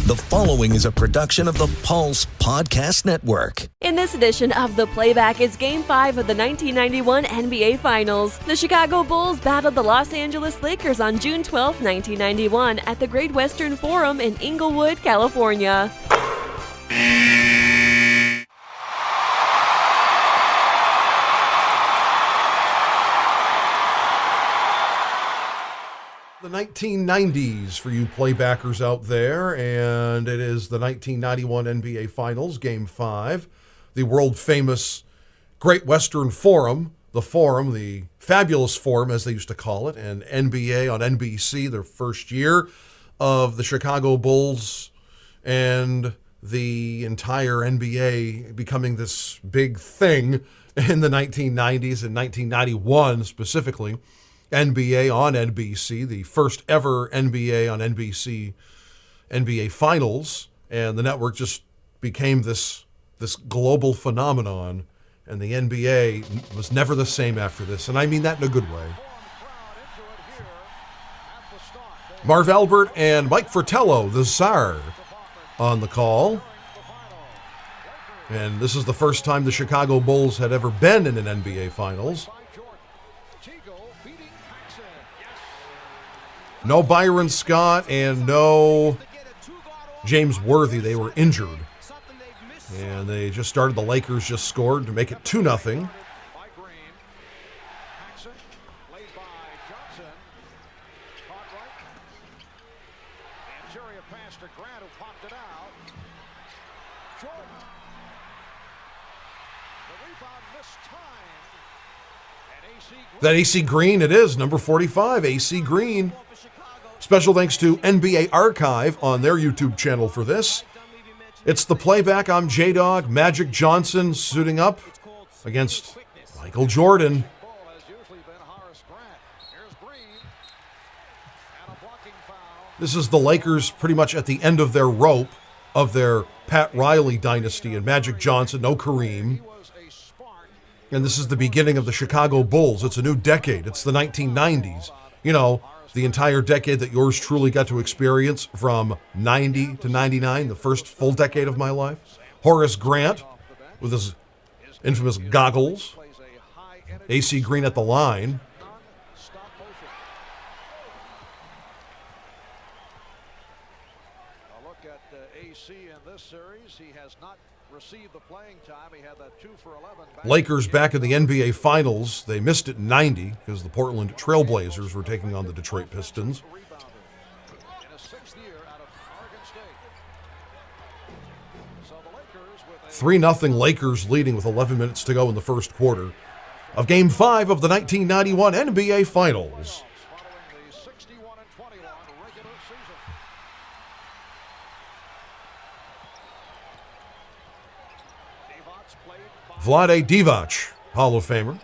The following is a production of the Pulse Podcast Network. In this edition of The Playback, it's Game 5 of the 1991 NBA Finals. The Chicago Bulls battled the Los Angeles Lakers on June 12, 1991 at the Great Western Forum in Inglewood, California. The 1990s for you playbackers out there, and it is the 1991 NBA Finals, Game 5, the world-famous Great Western Forum, the fabulous Forum, as they used to call it, and NBA on NBC, their first year of the Chicago Bulls and the entire NBA becoming this big thing in the 1990s and 1991 specifically. NBA on NBC, the first ever NBA on NBC NBA Finals, and the network just became this global phenomenon, and the NBA was never the same after this, and I mean that in a good way. Marv Albert and Mike Fratello, the Czar, on the call. And this is the first time the Chicago Bulls had ever been in an NBA Finals. No Byron Scott and no James Worthy. They were injured. And they just started. The Lakers just scored to make it 2-0. That AC Green, it is, number 45, AC Green. Special thanks to NBA Archive on their YouTube channel for this. It's The Playback. I'm Jay Dawg. Magic Johnson suiting up against Michael Jordan. This is the Lakers pretty much at the end of their rope of their Pat Riley dynasty and Magic Johnson, no Kareem. And this is the beginning of the Chicago Bulls. It's a new decade. It's the 1990s. You know, the entire decade that yours truly got to experience from 90 to 99, the first full decade of my life. Horace Grant with his infamous goggles. AC Green at the line. A look at AC in this series. He has not received the playing time. He had that 2 for 11. Lakers back in the NBA Finals. They missed it in 90 because the Portland Trailblazers were taking on the Detroit Pistons. 3-0 Lakers leading with 11 minutes to go in the first quarter of Game 5 of the 1991 NBA Finals. Vlade Divac, Hall of Famer.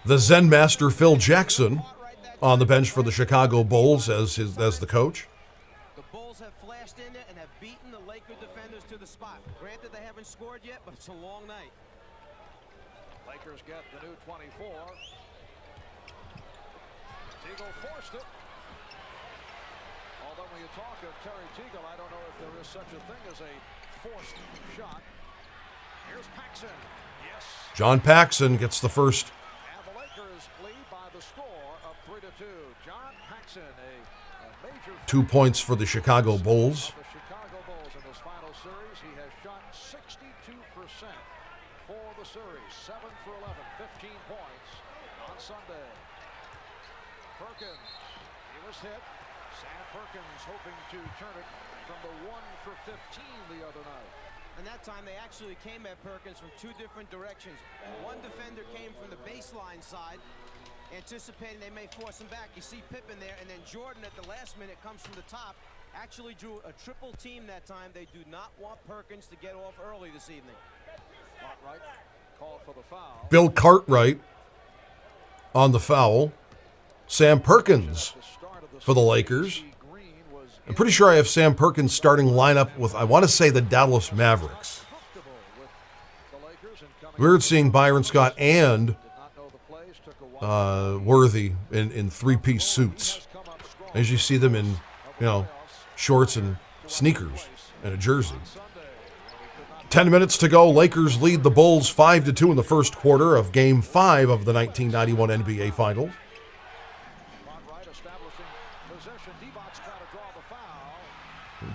The Zen Master Phil Jackson on the bench for the Chicago Bulls as the coach. The Bulls have flashed in there and have beaten the Laker defenders to the spot. Granted, they haven't scored yet, but it's a long night. Lakers get the new 24. Teagle forced it. Although when you talk of Terry Teagle, I don't know if there is such a thing as a forced shot. Here's Paxson. Yes. John Paxson gets the first. And the Lakers lead by the score of 3-2. John Paxson, a major 2 points for the Chicago Bulls. The Chicago Bulls in this final series. He has shot 62% for the series. 7 for 11, 15 points on Sunday. Perkins, he was hit. Sam Perkins hoping to turn it from the 1 for 15 the other night. And that time they actually came at Perkins from two different directions. One defender came from the baseline side, anticipating they may force him back. You see Pippen there, and then Jordan at the last minute comes from the top. Actually drew a triple team that time. They do not want Perkins to get off early this evening. Cartwright called for the foul. Bill Cartwright on the foul. Sam Perkins for the Lakers. I'm pretty sure I have Sam Perkins starting lineup with, I want to say, the Dallas Mavericks. Weird seeing Byron Scott and Worthy in three-piece suits. As you see them in, shorts and sneakers and a jersey. 10 minutes to go. Lakers lead the Bulls 5-2 in the first quarter of Game 5 of the 1991 NBA Finals.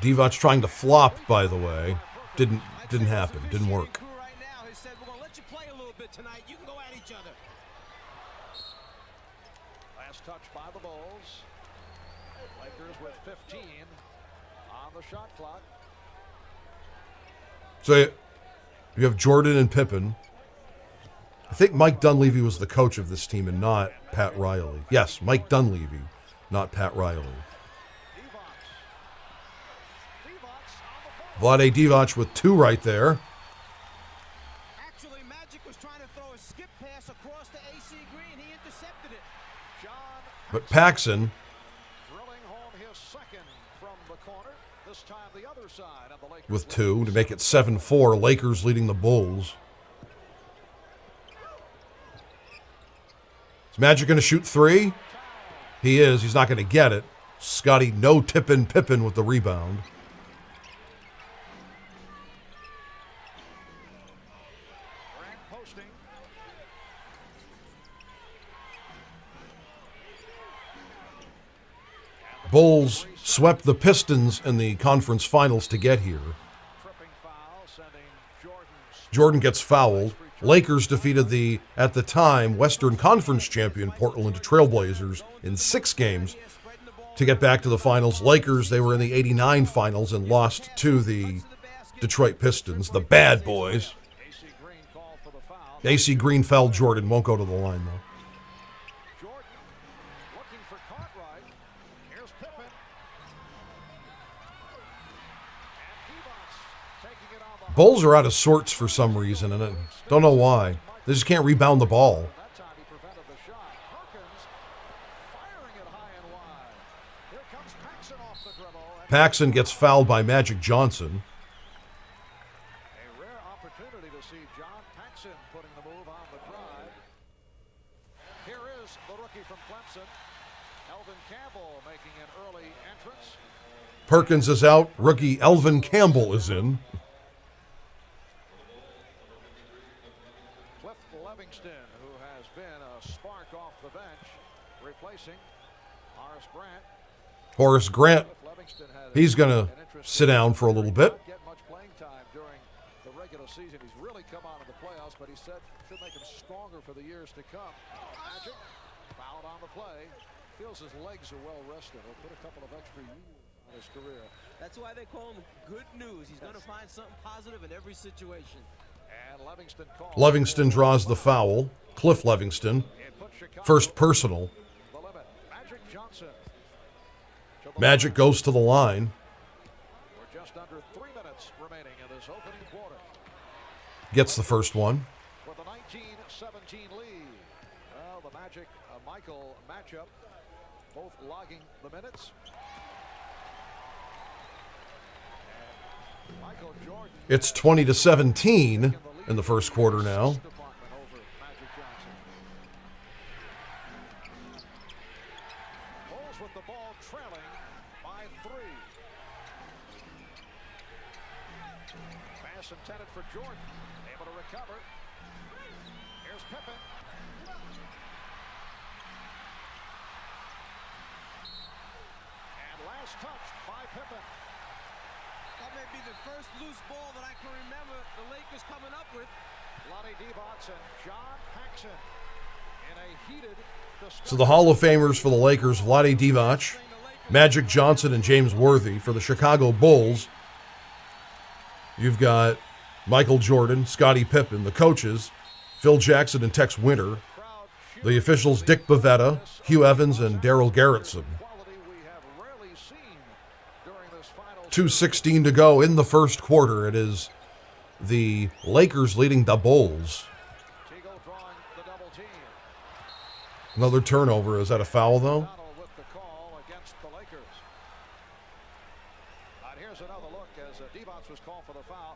Divac trying to flop, by the way. Didn't happen. Didn't work. Last touch by the Bulls. Lakers with 15 on the shot clock. So you have Jordan and Pippen. I think Mike Dunleavy was the coach of this team and not Pat Riley. Yes, Mike Dunleavy, not Pat Riley. Vlade Divac with 2 right there. Actually, Magic was trying to throw a skip pass across to AC Green. He intercepted it. But Paxson Drilling home his second from the corner. This time the other side of the Lakers with 2 to make it 7-4. Lakers leading the Bulls. Is Magic going to shoot 3? He is. He's not going to get it. Scotty no tipping Pippen with the rebound. Bulls swept the Pistons in the conference finals to get here. Jordan gets fouled. Lakers defeated the, at the time, Western Conference champion Portland Trailblazers in 6 games to get back to the finals. Lakers, they were in the 89 finals and lost to the Detroit Pistons, the bad boys. AC Green fouled Jordan, won't go to the line, though. Bulls are out of sorts for some reason, and I don't know why. They just can't rebound the ball. Paxson gets fouled by Magic Johnson. A rare opportunity to see John Paxson putting the move on the drive. Here is the rookie from Clemson, Elvin Campbell, making an early entrance. Perkins is out. Rookie Elvin Campbell is in. Who has been a spark off the bench, replacing Horace Grant. Horace Grant, he's going to sit down for a little bit. Get much playing time during the regular season. He's really come on in the playoffs, but he said should make him stronger for the years to come. Magic fouled on the play. Feels his legs are well rested. He'll put a couple of extra years on his career. That's why they call him good news. He's going to find something positive in every situation. And Livingston draws the foul. Cliff Livingston. First personal. Magic goes to the line. We're just under 3 minutes remaining in this opening quarter. Gets the first one. For the 19-17 lead. Well, the Magic Michael matchup, both logging the minutes. Michael Jordan. It's 20-17 in the first quarter now. Bulls with the ball trailing by 3. Pass intended for Jordan. Able to recover. Here's Pippen. And last touch by Pippen. That may be the first loose ball that I can remember the Lakers coming up with. Vlade Divac and John Paxson in a heated discussion. So the Hall of Famers for the Lakers, Vlade Divac, Magic Johnson, and James Worthy. For the Chicago Bulls, you've got Michael Jordan, Scottie Pippen, the coaches, Phil Jackson and Tex Winter, the officials Dick Bavetta, Hugh Evans, and Darryl Garretson. 2:16 to go in the first quarter. It is the Lakers leading the Bulls. Another turnover. Is that a foul, though? Here's another look as Divac was called for the foul.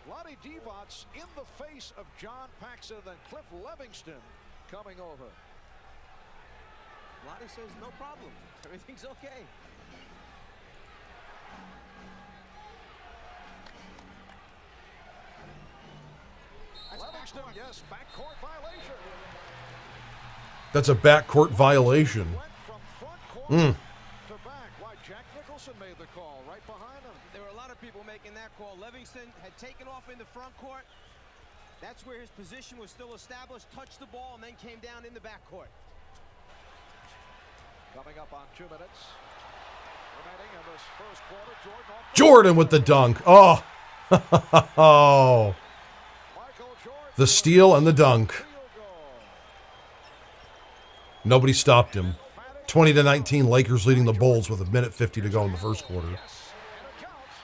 Vlade Divac in the face of John Paxson and Cliff Livingston coming over. Lotta says no problem. Everything's okay. Livingston, yes, backcourt violation. That's a backcourt violation. Went from front court to back. Why, Jack Nicholson made the call right behind him. There were a lot of people making that call. Livingston had taken off in the front court. That's where his position was still established, touched the ball, and then came down in the backcourt. Coming up on 2 minutes remaining in this first quarter. Jordan with the dunk. Oh. Oh. Michael Jordan. The steal and the dunk. Field goal. Nobody stopped him. 20-19, Lakers leading the Bulls with 1:50 to go in the first quarter. Yes, and it counts.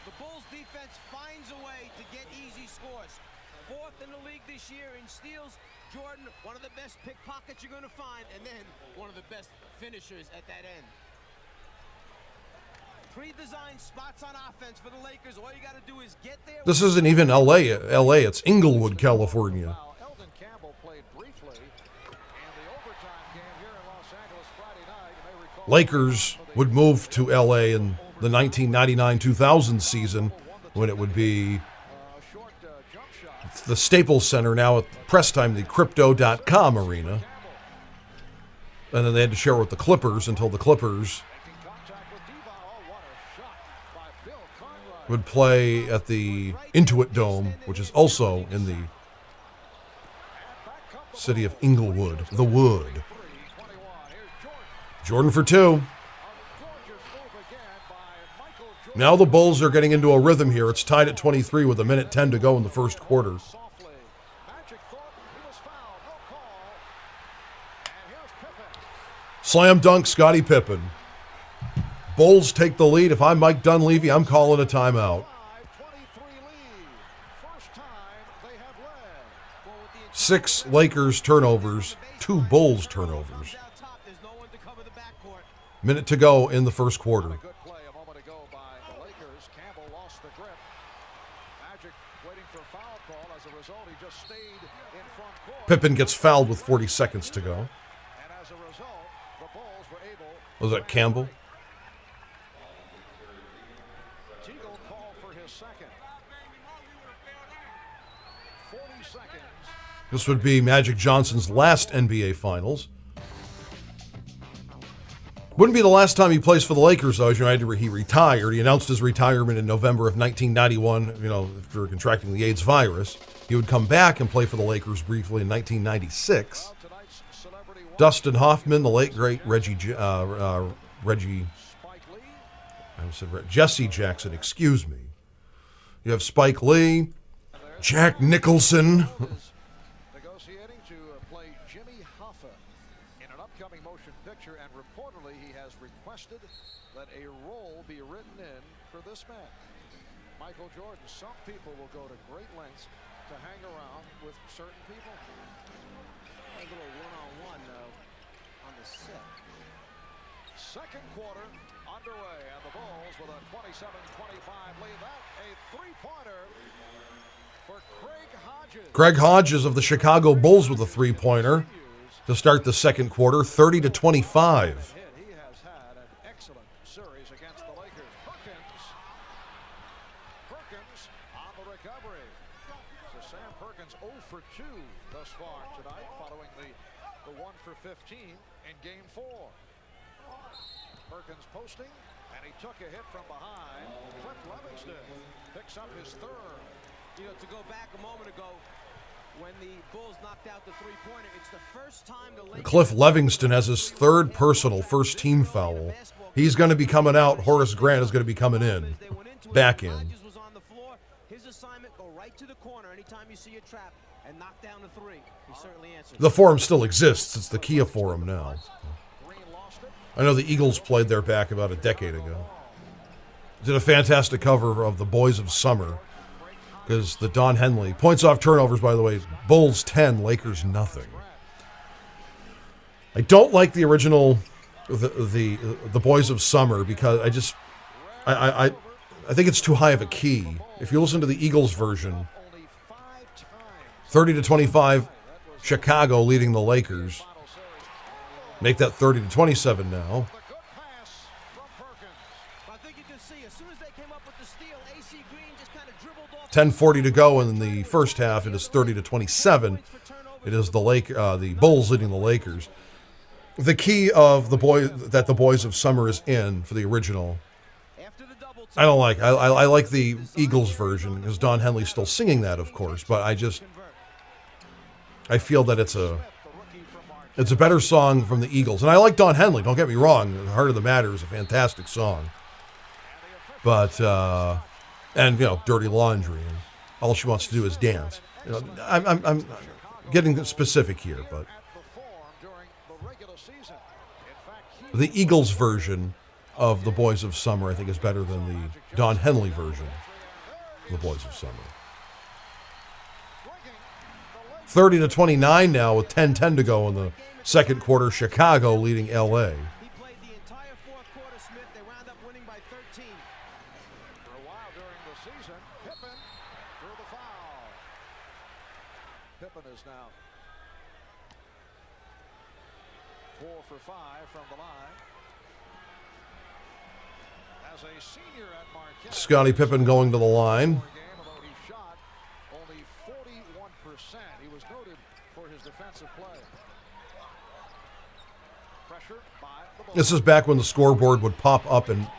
The Bulls defense finds a way to get easy scores. 4th in the league this year in steals. Jordan, one of the best pickpockets you're going to find, and then one of the best finishers at that end. Pre-designed spots on offense for the Lakers. All you got to do is get there. This isn't even LA. It's Inglewood, California. Well, Eldon Campbell played briefly in the overtime game here in Los Angeles Friday night. You may recall Lakers would move to LA in the 1999-2000 season when it would be short jump shot. the Staples Center, now at press time, the Crypto.com arena. And then they had to share it with the Clippers until the Clippers Making contact with Diva. Oh, what a shot by Bill Conroy. would play at the Intuit Dome, which is also in the city of Inglewood, the Wood. 3:21. Here's Jordan. Jordan for 2. A gorgeous move again by Michael Jordan. Now the Bulls are getting into a rhythm here. It's tied at 23 with 1:10 to go in the first quarter. Softly. Magic thought he was fouled. No call. And here's Pippen. Slam dunk, Scottie Pippen. Bulls take the lead. If I'm Mike Dunleavy, I'm calling a timeout. 5-23 lead. First time they have led. Well, with the 6 Lakers turnovers, 2 Bulls turnovers. out top, there's no one to cover the backcourt. Minute to go in the first quarter. Good play a moment ago by the Lakers. Campbell lost the grip. Magic waiting for a foul call. As a result, he just stayed in front court. Pippen gets fouled with 40 seconds to go. And as a result, the Bulls were able. Was that Campbell? Teagle called for his second. 40 seconds. This would be Magic Johnson's last NBA Finals. Wouldn't be the last time he plays for the Lakers, though. As you know, he retired. He announced his retirement in November of 1991, after contracting the AIDS virus. He would come back and play for the Lakers briefly in 1996. Tonight's celebrity one. Dustin Hoffman, the late, great Jesse Jackson, excuse me. You have Spike Lee, Jack Nicholson. Negotiating to play Jimmy Hoffa in an upcoming motion picture, and reportedly he has requested that a role be written in for this man. Michael Jordan, some people will go to great lengths to hang around with certain people. A little one-on-one on the set. Second quarter underway, and the Bulls with a 27-25 lead. That a three-pointer for Craig Hodges. Greg Hodges of the Chicago Bulls with a three-pointer to start the second quarter, 30-25. He has had an excellent series against the Lakers. Perkins on the recovery. So Sam Perkins 0 for 2 thus far tonight, following the 1 for 15 in Game 4. Perkins posting, and he took a hit from behind. Cliff Livingston picks up his third. You know, to go back a moment ago, when the Bulls knocked out the three-pointer, it's the first time the Lakers... Cliff Livingston has his third personal first-team foul. He's going to be coming out. Horace Grant is going to be coming in. Back in. Hodges was on the floor. His assignment, go right to the corner anytime you see a trap and knock down the three. He certainly answered. The Forum still exists. It's the Kia Forum now. Green lost it. I know the Eagles played there back about a decade ago. Did a fantastic cover of The Boys of Summer, because the Don Henley points off turnovers, by the way, Bulls 10, Lakers nothing. I don't like the original the Boys of Summer, because I think it's too high of a key. If you listen to the Eagles version, 30-25, Chicago leading the Lakers. Make that 30-27 now. The good pass from Perkins. I think you can see as soon as they came up with the steal, AC Green just kind of dribbled off. 10:40 to go in the first half. It is 30-27. It is the Bulls leading the Lakers. The key of the Boys of Summer is in for the original. I don't like. I like the Eagles version because Don Henley's still singing that, of course. But I feel that it's a better song from the Eagles, and I like Don Henley. Don't get me wrong. The Heart of the Matter is a fantastic song. But Dirty Laundry, and All She Wants to Do Is Dance. I'm getting specific here, but the Eagles version of the Boys of Summer, I think, is better than the Don Henley version of the Boys of Summer. 30-29 now with 10:10 to go in the second quarter. Chicago leading L.A. He played the entire fourth quarter, Smith. They wound up winning by 13. For a while during the season, Pippen threw the foul. Pippen is now 4 for 5 from the line. As a senior at Marquette, Scottie Pippen going to the line. although he shot only 41%. He was noted for his defensive play. Pressure by the Bulls. This is back when the scoreboard would pop up and Able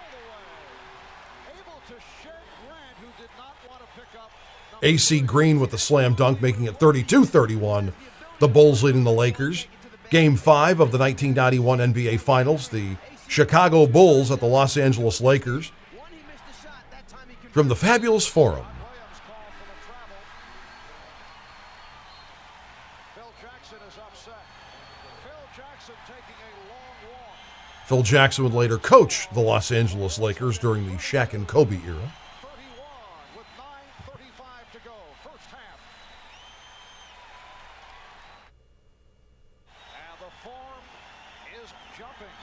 to shed Grant, who did not want to pick up number AC Green with the slam dunk, making it 32-31. The Bulls leading the Lakers. Game 5 of the 1991 NBA Finals. The Chicago Bulls at the Los Angeles Lakers. One, he missed a shot. That time he converted. From the Fabulous Forum. Williams call for the travel. Phil Jackson is upset. Phil Jackson taking a long walk. Phil Jackson would later coach the Los Angeles Lakers during the Shaq and Kobe era. 31 with 9:35 to go. First half. And the form is jumping.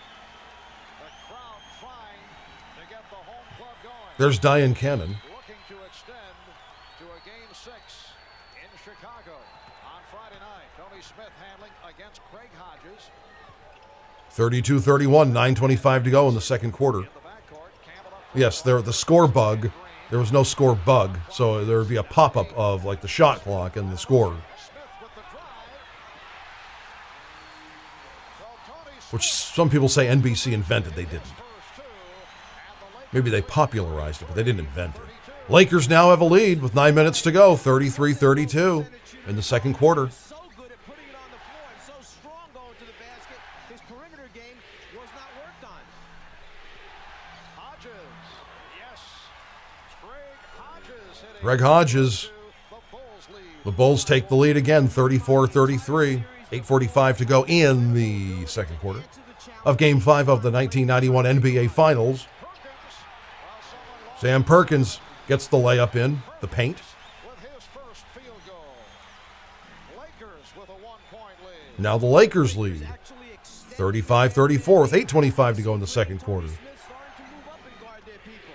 The crowd trying to get the home club going. There's Diane Cannon. Looking to extend to a game 6 in Chicago on Friday night. Tony Smith handling against Craig Hodges. 32-31, 9:25 to go in the second quarter. In the backcourt, Campbell up Yes, the score bug. There was no score bug, so there would be a pop-up of like the shot clock and the score, Smith with the drive. So Tony Smith which some people say NBC invented. They didn't. first 2, and the Lakers Maybe they popularized it, but they didn't invent it. Lakers now have a lead with 9 minutes to go, 33-32 in the second quarter. So good at putting it on the floor and so strong going to the basket. His perimeter game was not worked on. Hodges. Yes. Hodges. Greg Hodges. The Bulls lead. The Bulls take the lead again, 34-33. 8:45 to go in the second quarter of Game 5 of the 1991 NBA Finals. Sam Perkins gets the layup in the paint. With his first field goal. Lakers with a 1-point lead. Now the Lakers lead, Actually extended 35-34 with 8:25 to go in the second quarter. Smith starting to move up and guard their people.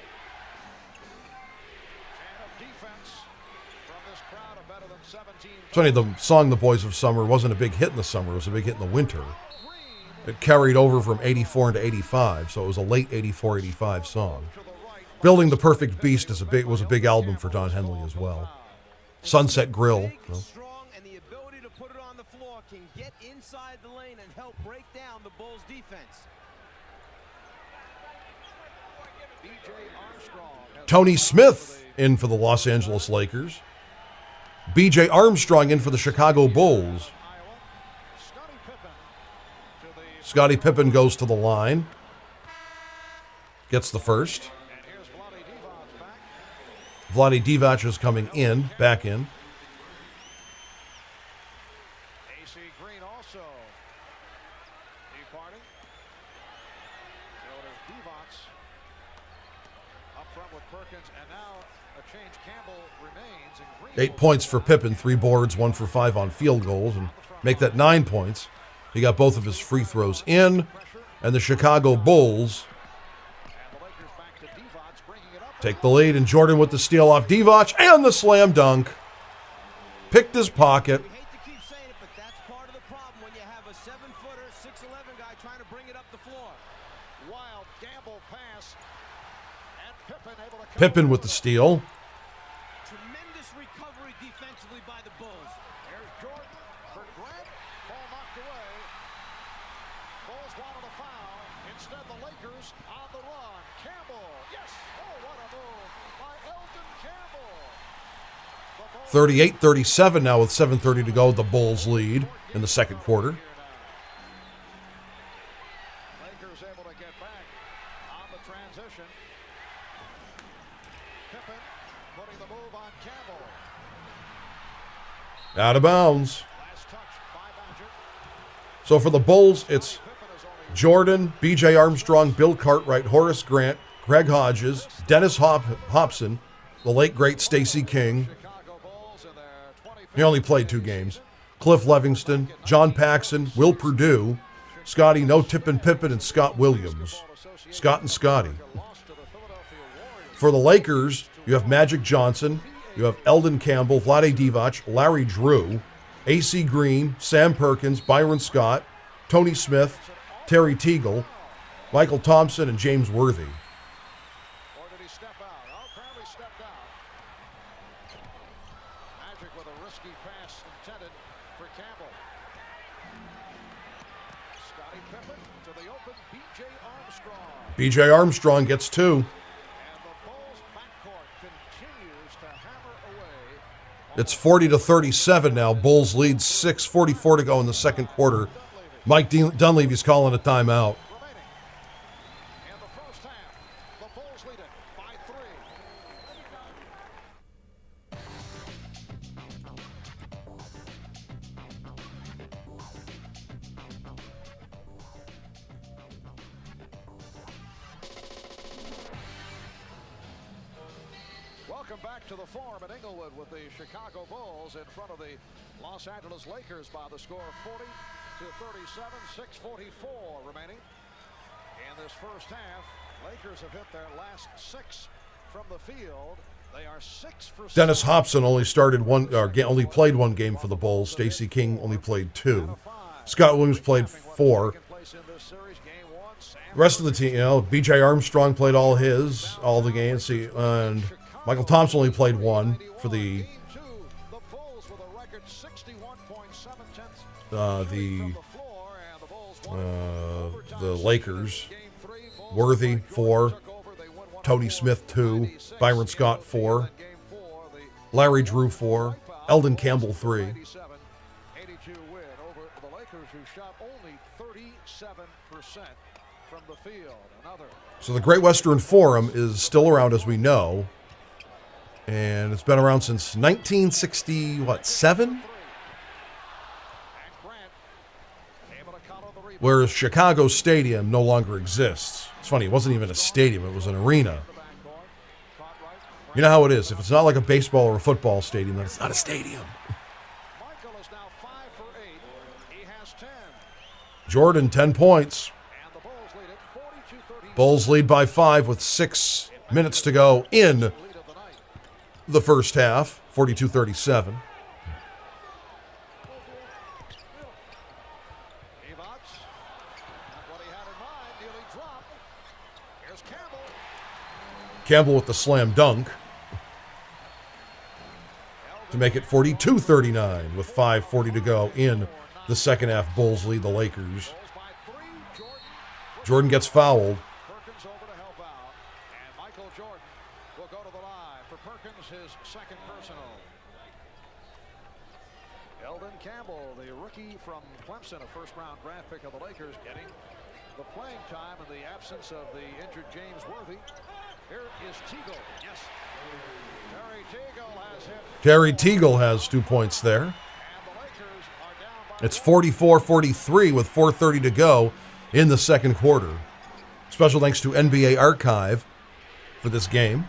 And a defense from this crowd of better than 17. It's funny, the song The Boys of Summer wasn't a big hit in the summer, it was a big hit in the winter. It carried over from 84 into 85, so it was a late 84-85 song. Building the Perfect Beast was a big album for Don Henley as well. Sunset Grill. Big, you know. strong, and the ability to put it on the floor can get inside the lane and help break down the Bulls' defense. B.J. Armstrong has Tony Smith in for the Los Angeles Lakers. B.J. Armstrong in for the Chicago Bulls. Iowa. Scottie Pippen to the Scottie Pippen goes to the line. Gets the first. and here's Vlade Divac back. Vlade Divac is coming in, back in. AC Green also departing. So there's Divac up front with Perkins, and now a change. Campbell remains, and Green 8 points for Pippen, 3 boards, 1 for 5 on field goals, and make that 9 points. He got both of his free throws in, and the Chicago Bulls and the Lakers back to Divac, bringing it up. take the lead, and Jordan with the steal off Divac and the slam dunk. picked his pocket. We hate to keep saying it, but that's part of the problem when you have a 7-footer, 6'11" guy trying to bring it up the floor. Wild gamble pass. And Pippen able to Pippen with the steal. Tremendous recovery defensively by the Bulls. Here's Jordan for Grant. Ball knocked away. Bulls wanted a foul. Instead, the Lakers on the run. Campbell. Yes. Oh, what a move by Eldon Campbell. 38-37 now with 7:30 to go. The Bulls lead in the second quarter. Lakers able to get back on the transition. Pippen putting the move on Campbell. Out of bounds. Last touch by Magic. So for the Bulls, it's Pippen is only Jordan, B.J. Armstrong, Bill Cartwright, Horace Grant, Greg Hodges, Dennis Hobson, the late great Stacey King. Chicago Bulls in their 25th. He only played 2 games. Cliff Levingston, John Paxson, Will Perdue, Scotty No Tippin Pippen, and Scott Williams. Scott and Scotty. Lost to the Philadelphia Warriors. For the Lakers, you have Magic Johnson, you have Eldon Campbell, Vlade Divac, Larry Drew, A.C. Green, Sam Perkins, Byron Scott, Tony Smith, Terry Teagle, Michael Thompson, and James Worthy. Or did he step out? Oh, apparently stepped out. Magic with a risky pass intended for Campbell. Scottie Pippen to the open B.J. Armstrong. B.J. Armstrong gets 2. And the Bulls backcourt continues to hammer away. It's 40-37 now. Bulls lead 6:44 to go in the second quarter. Mike Dunleavy's calling a timeout. Remaining. In the first half, the Bulls lead it by 3. Welcome back to the Forum at Inglewood with the Chicago Bulls in front of the Los Angeles Lakers by the score of 40-37, 6:44 remaining. In this first half, Lakers have hit their last 6 from the field. They are 6 for 7. Dennis Hobson only played 1 game for the Bulls. Stacey King only played 2. Scott Williams played 4. The rest of the team, B.J. Armstrong played all the games. And Michael Thompson only played 1 for the Lakers. Worthy 4, Tony Smith 2, Byron Scott 4, Larry Drew 4, Eldon Campbell 3. 82 win over the Lakers, who shot only 37% from the field. Another. So the Great Western Forum is still around, as we know, and it's been around since 1967, whereas Chicago Stadium no longer exists. It's funny, it wasn't even a stadium, it was an arena. You know how it is. If it's not like a baseball or a football stadium, then it's not a stadium. Michael is now 5 for 8. He has 10. Jordan, 10 points. And the Bulls lead it 42-30. Bulls lead by 5 with 6 minutes to go in Lead of the night. the first half, 42-37. Divac. Not what he had in mind. Nearly dropped. Here's Campbell. Campbell with the slam dunk to make it 42-39 with 5:40 to go in the second half. Bulls lead the Lakers. Bulls by 3. Jordan gets fouled. Perkins over to help out. And Michael Jordan will go to the line for Perkins, his second personal. Eldon Campbell, the rookie from Clemson, a first-round draft pick of the Lakers, getting the playing time in the absence of the injured James Worthy. Here is Teagle. Yes. Terry Teagle has hit. Terry Teagle has 2 points there. And the Lakers are down by It's 44-43 with 4:30 to go in the second quarter. Special thanks to NBA Archive for this game.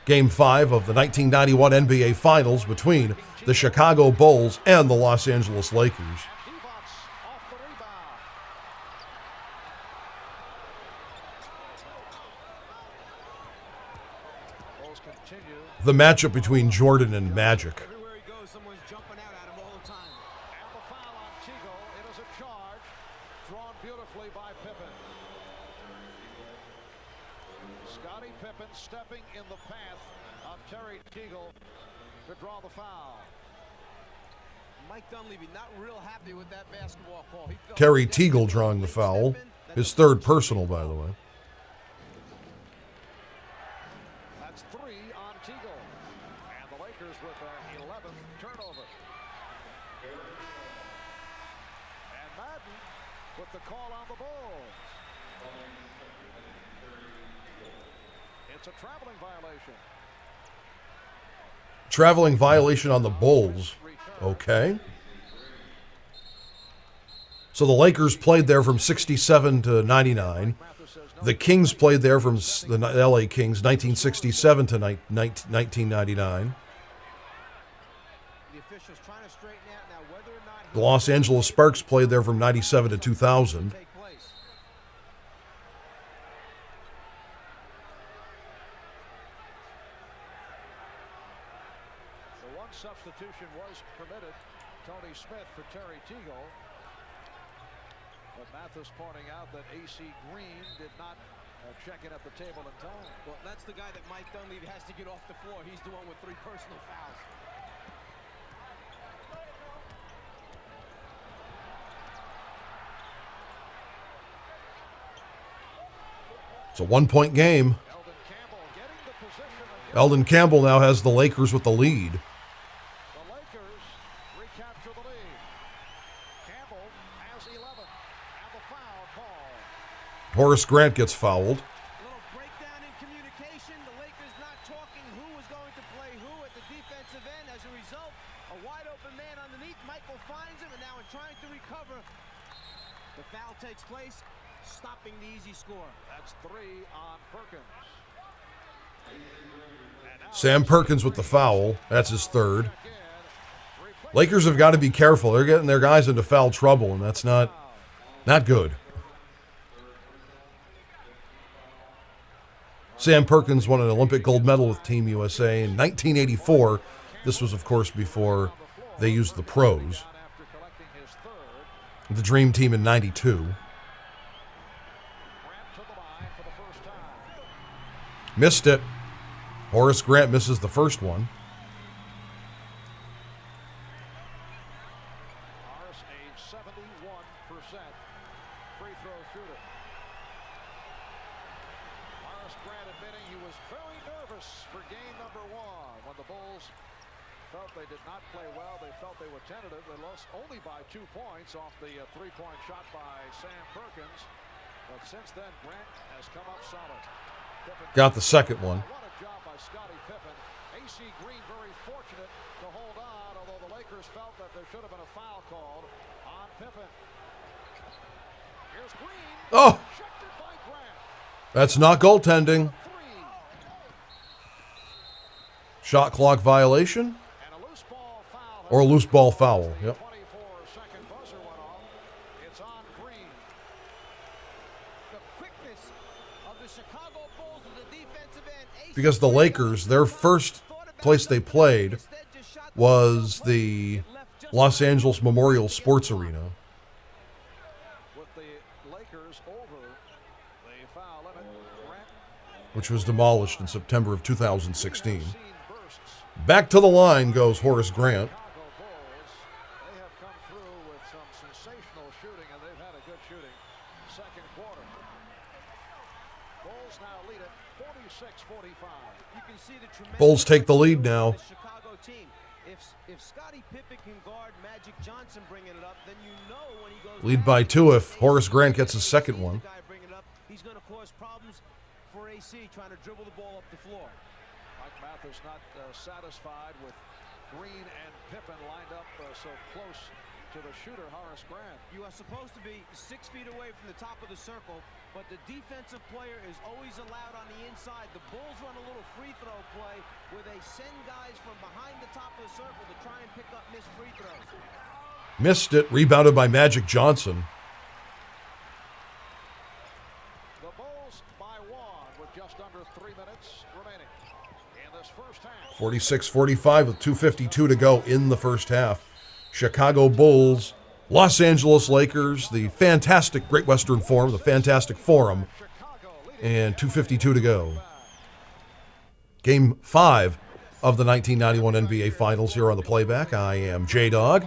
Game 5 of the 1991 NBA Finals between the Chicago Bulls and the Los Angeles Lakers. Divac off the rebound. Bulls continue. The matchup between Jordan and Magic. Everywhere he goes, someone's jumping stepping in the path of Terry Teagle to draw the foul. Mike Dunleavy not real happy with that basketball call. He felt Terry Teagle drawing the foul. His third personal, by the way. That's 3 on Teagle. And the Lakers with their 11th turnover. And Madden with the call on the Bulls. It's a traveling violation. Traveling violation on the Bulls. Okay. So the Lakers played there from 67 to 99. The Kings played there from the LA Kings, 1967 to 1999. The officials trying to straighten out now whether or not The Los Angeles Sparks played there from 97 to 2000. take place. The one substitution was permitted, Tony Smith for Terry Teagle. But Mathis pointing out that A.C. Green did not check in at the table in time. Well, that's the guy that Mike Dunleavy has to get off the floor. He's the one with 3 personal fouls. It's a 1-point game. Eldon Campbell getting the position of Eldon Campbell now has the Lakers with the lead. the Lakers recapture the lead. Campbell has 11 and the foul call. Horace Grant gets fouled. A little breakdown in communication. The Lakers not talking who was going to play who at the defensive end. As a result, a wide open man underneath. Michael finds him, and now in trying to recover, the foul takes place, stopping the easy score. That's 3 on Perkins. Sam Perkins with the foul. That's his third. Lakers have got to be careful. They're getting their guys into foul trouble, and that's not good. Sam Perkins won an Olympic gold medal with Team USA in 1984. This was, of course, before they used the pros. After collecting his third, The Dream Team in 92. Grant to the line for the first time. Missed it. Horace Grant misses the first one. Morris, a 71% free throw shooter. Morris Grant admitting he was very nervous for game number 1 when the Bulls felt they did not play well. They felt they were tentative. They lost only by 2 points off the 3-point shot by Sam Perkins. But since then, Grant has come up solid. Pippen Got the second one. What a job by Scottie Pippen. A.C. Green very fortunate to hold on, although the Lakers felt that there should have been a foul called on Pippen. Here's Green. Oh, Rejected by Grant. that's not goaltending. 3. Shot clock violation And a loose ball foul. or a loose ball foul. Yep. 24-second buzzer went off. It's on Green. The quickness of the Chicago Bulls with the defensive end. Because the Lakers, their first place they played was the Los Angeles Memorial Sports Arena, With the Lakers over the foul limit, Grant which was demolished in September of 2016. seen bursts. Back to the line goes Horace Grant. Chicago Bulls, they have come through with some sensational shooting, and they've had a good shooting second quarter. Bulls now lead it 46-45. You can see the tremendous Bulls take the lead now. The Chicago team. If Scottie Pippen can guard Magic Johnson bringing it up, then you know when he goes Lead back, by 2 if Horace Grant gets his second one. the guy bringing it up, he's going to cause problems for AC trying to dribble the ball up the floor. Mike Mathis not satisfied with Green and Pippen lined up so close to the shooter, Horace Grant. You are supposed to be 6 feet away from the top of the circle, but the defensive player is always allowed on the inside. The Bulls run a little free throw play where they send guys from behind the top of the circle to try and pick up missed free throws. Missed it, rebounded by Magic Johnson. The Bulls by 1 with just under 3 minutes remaining in this first half. 46-45 with 2:52 to go in the first half. Chicago Bulls, Los Angeles Lakers, the fantastic Great Western Forum, the fantastic Forum, Chicago leading and 2:52 to go. Game 5 of the 1991 NBA Finals here on the Playback. I am Jay Dawg.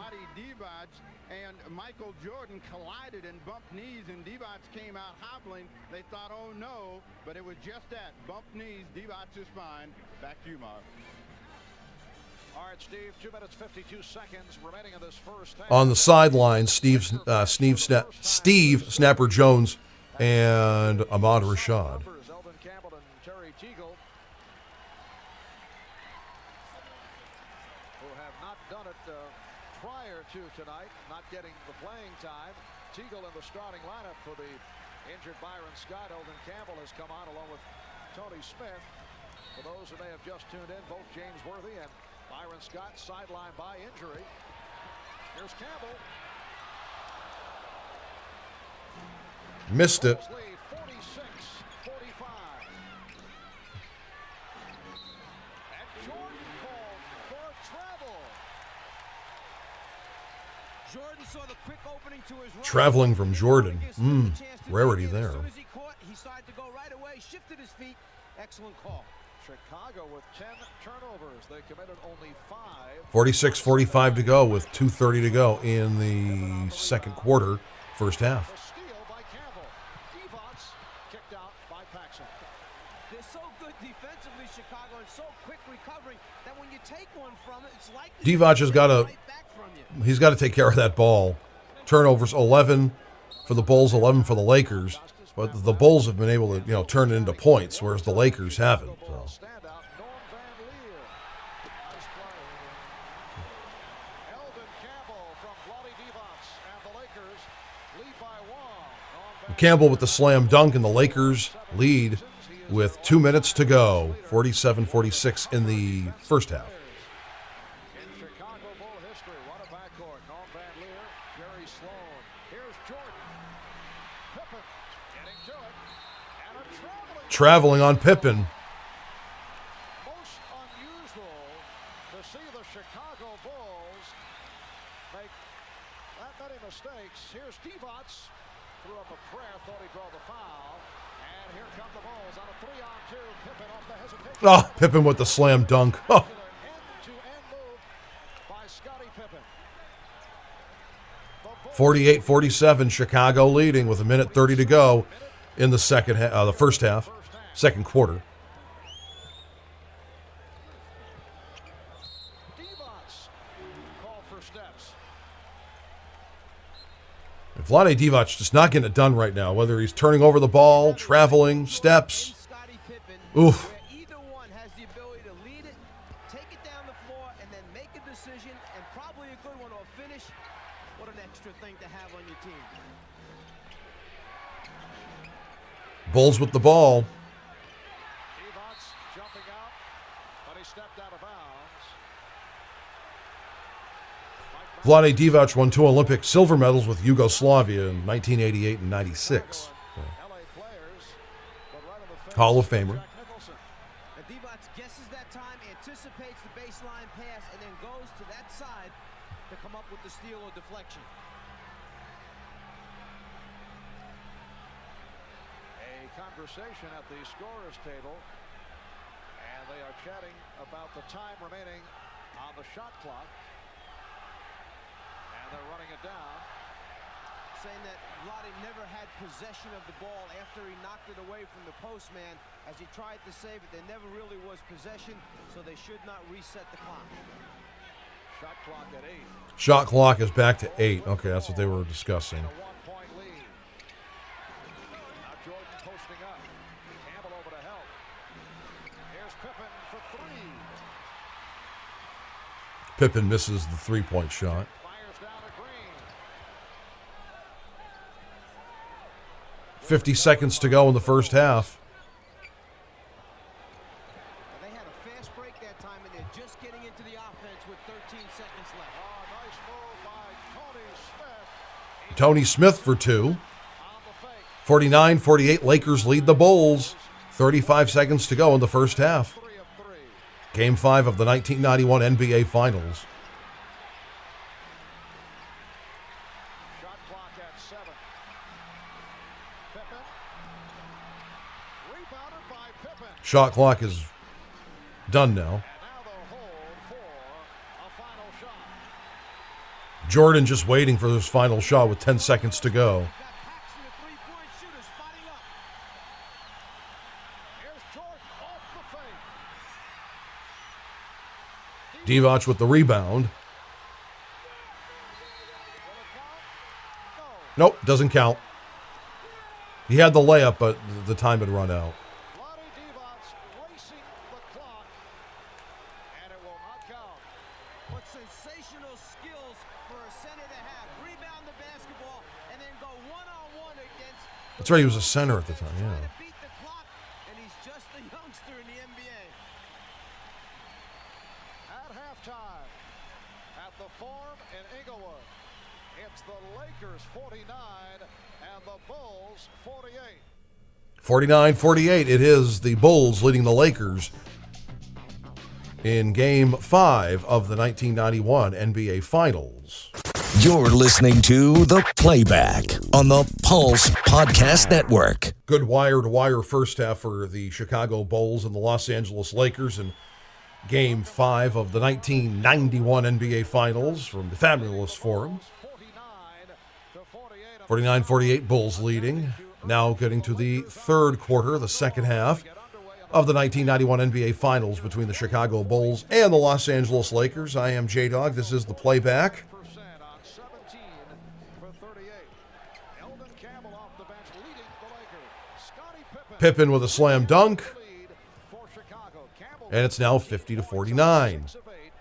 And Michael Jordan collided and bumped knees, and Divac came out hobbling. They thought, oh no, but it was just that. Bumped knees, Divac is fine. Back to you, Mark. All right, Steve, 2 minutes, 52 seconds remaining in this first half. On the sideline, Steve Snapper Jones and Ahmad Rashad. Elvin Campbell and Terry Teagle, who have not done it prior to tonight, not getting the playing time. Teagle in the starting lineup for the injured Byron Scott. Elvin Campbell has come on along with Tony Smith. For those who may have just tuned in, both James Worthy and Byron Scott sidelined by injury. Here's Campbell. Missed it. Lead 46-45. And Jordan called for travel. Jordan saw the quick opening to his right. Traveling from Jordan. Rarity there. As soon as he caught, he started to go right away, shifted his feet. Excellent call. Chicago with 10 turnovers. They committed only 5. 46-45 to go with 2:30 to go in the second quarter, first half. A steal by Campbell. Divac kicked out by Paxson. They're so good defensively, Chicago, and so quick recovering that when you take one from it, it's like Divac has got to, right back from you. he's got to take care of that ball. Turnovers 11 for the Bulls, 11 for the Lakers. But the Bulls have been able to, turn it into points, whereas the Lakers haven't. So. Standout, Norm Van Leer. Nice play. Elvin Campbell from Vlade Divac, and the Lakers lead by 1. Norm Van Campbell with the slam dunk, and the Lakers lead with 2 minutes to go, 47-46 in the first half. In Chicago Bull history, what a backcourt. Norm Van Leer, Jerry Sloan. Here's Jordan. Pippen getting to it. And a Traveling on Pippen. most unusual to see the Chicago Bulls make that many mistakes. Here's Divac. Threw up a prayer, thought he'd draw the foul. And here come the Bulls on a 3-on-2. Pippen off the hesitation. Oh, Pippen with the slam dunk. Oh. End-to-end move by Scottie Pippen. 48-47, Chicago leading with 1:30 to go in the the first half, second quarter. Divac called for steps. And Vlade Divac just not getting it done right now, whether he's turning over the ball, traveling, steps. And Scottie Pippen, Oof. where either one has the ability to lead it, take it down the floor, and then make a decision, and probably a good one or finish. What an extra thing to have on your team. Bulls with the ball. Divac jumping out, but he stepped out of bounds. Vlade Divac won 2 Olympic silver medals with Yugoslavia in 1988 and 96. LA players, but right on the fence, Hall of Famer. Jack Nicholson. And Divac guesses that time, anticipates the baseline pass, and then goes to that side to come up with the steal or deflection. A conversation at the scorer's table, and they are chatting about the time remaining on the shot clock, and they're running it down. Saying that Vlade never had possession of the ball after he knocked it away from the postman. As he tried to save it, there never really was possession, so they should not reset the clock. Shot clock at 8. Shot clock is back to 8. Okay, that's what they were discussing. A 1-point lead. Now Jordan posting up. Campbell over to help. Here's Pippen for 3. Pippen misses the 3-point shot. Fires down to Green. 50 seconds to go in the first half. They had a fast break that time, and they're just getting into the offense with 13 seconds left. Nice move by Tony Smith. Tony Smith for 2. On the fake. 49-48, Lakers lead the Bulls. 35 seconds to go in the first half. 3 of 3. Game 5 of the 1991 NBA Finals. Shot clock at 7. Pippen. Rebounded by Pippen. Shot clock is Done now. Now they'll hold for a final shot. Jordan just waiting for his final shot with 10 seconds to go. Got Paxson, the three-point shooter, spotting up. Here's Jordan off the fake. Divac with the rebound. Nope, doesn't count. He had the layup, but the time had run out. Lonnie Divac racing the clock, and it will not count. What sensational skills for a center to have. Rebound the basketball and then go one-on-one against. That's right, he was a center at the time, Trying yeah. to beat the clock, and he's just a youngster in the NBA. At halftime, at the Forum in Inglewood, it's the Lakers 49 and the Bulls 48. 49-48, it is the Bulls leading the Lakers in Game 5 of the 1991 NBA Finals. You're listening to The Playback on the Pulse Podcast Network. Good wire-to-wire first half for the Chicago Bulls and the Los Angeles Lakers in Game 5 of the 1991 NBA Finals from the fabulous Forum. 49-48, Bulls leading. Now getting to the third quarter, the second half of the 1991 NBA Finals between the Chicago Bulls and the Los Angeles Lakers. I am Jay Dawg. This is The Playback. On 17 for 38. Eldon Campbell off the bench leading the Lakers. Scottie Pippen with a slam dunk. lead for Chicago. Campbell And it's now 50-49. 6 of 8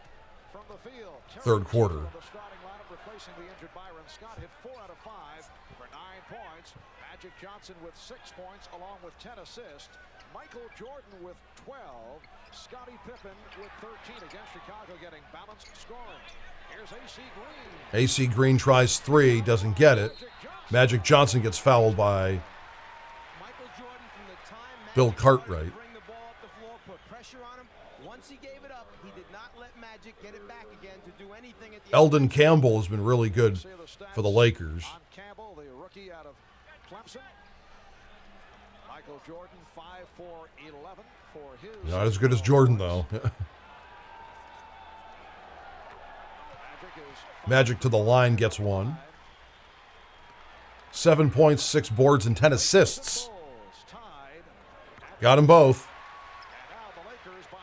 from the field. Third quarter. The starting lineup replacing the injured Byron Scott hit 4 out of 5 for 9 points. Magic Johnson with 6 points along with 10 assists. Michael Jordan with 12. Scottie Pippen with 13 against Chicago, getting balanced scoring. Here's A.C. Green. AC Green tries three, doesn't get it. Magic Johnson gets fouled by Michael Jordan from the time Bill Magic Cartwright. started to bring the ball up the floor, put pressure on him. Once he gave it up, he did not let Magic get it back again to do anything at the Eldon Campbell has been really good See the stats for the Lakers. on Campbell, the rookie out of Clemson. Michael Jordan 5 for 11 for his. Not as good as Jordan, though. Magic is Magic to the line gets one. 7 points, 6 boards, and 10 assists. Bulls tied, Got them both. and now the Lakers by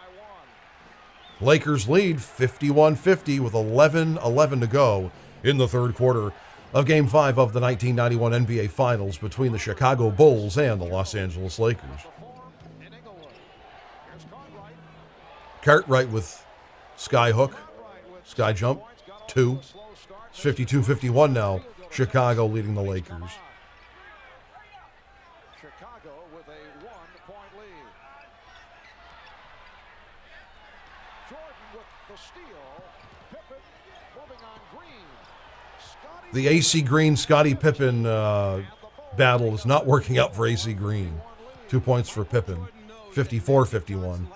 1. Lakers lead 51-50 with 11:11 to go in the third quarter of Game 5 of the 1991 NBA Finals between the Chicago Bulls and the Los Angeles Lakers. Forum in Inglewood. Here's Cartwright. Cartwright with sky hook, Cartwright with sky 6 jump, points, got off 2. to a slow start. It's 52-51 now. Chicago leading the Lakers. Chicago with a 1-point lead. Jordan with the steal. Pippen moving on Green. Scottie The AC Green Scottie Pippen battle is not working out for AC Green. 2 points for Pippen. 54-51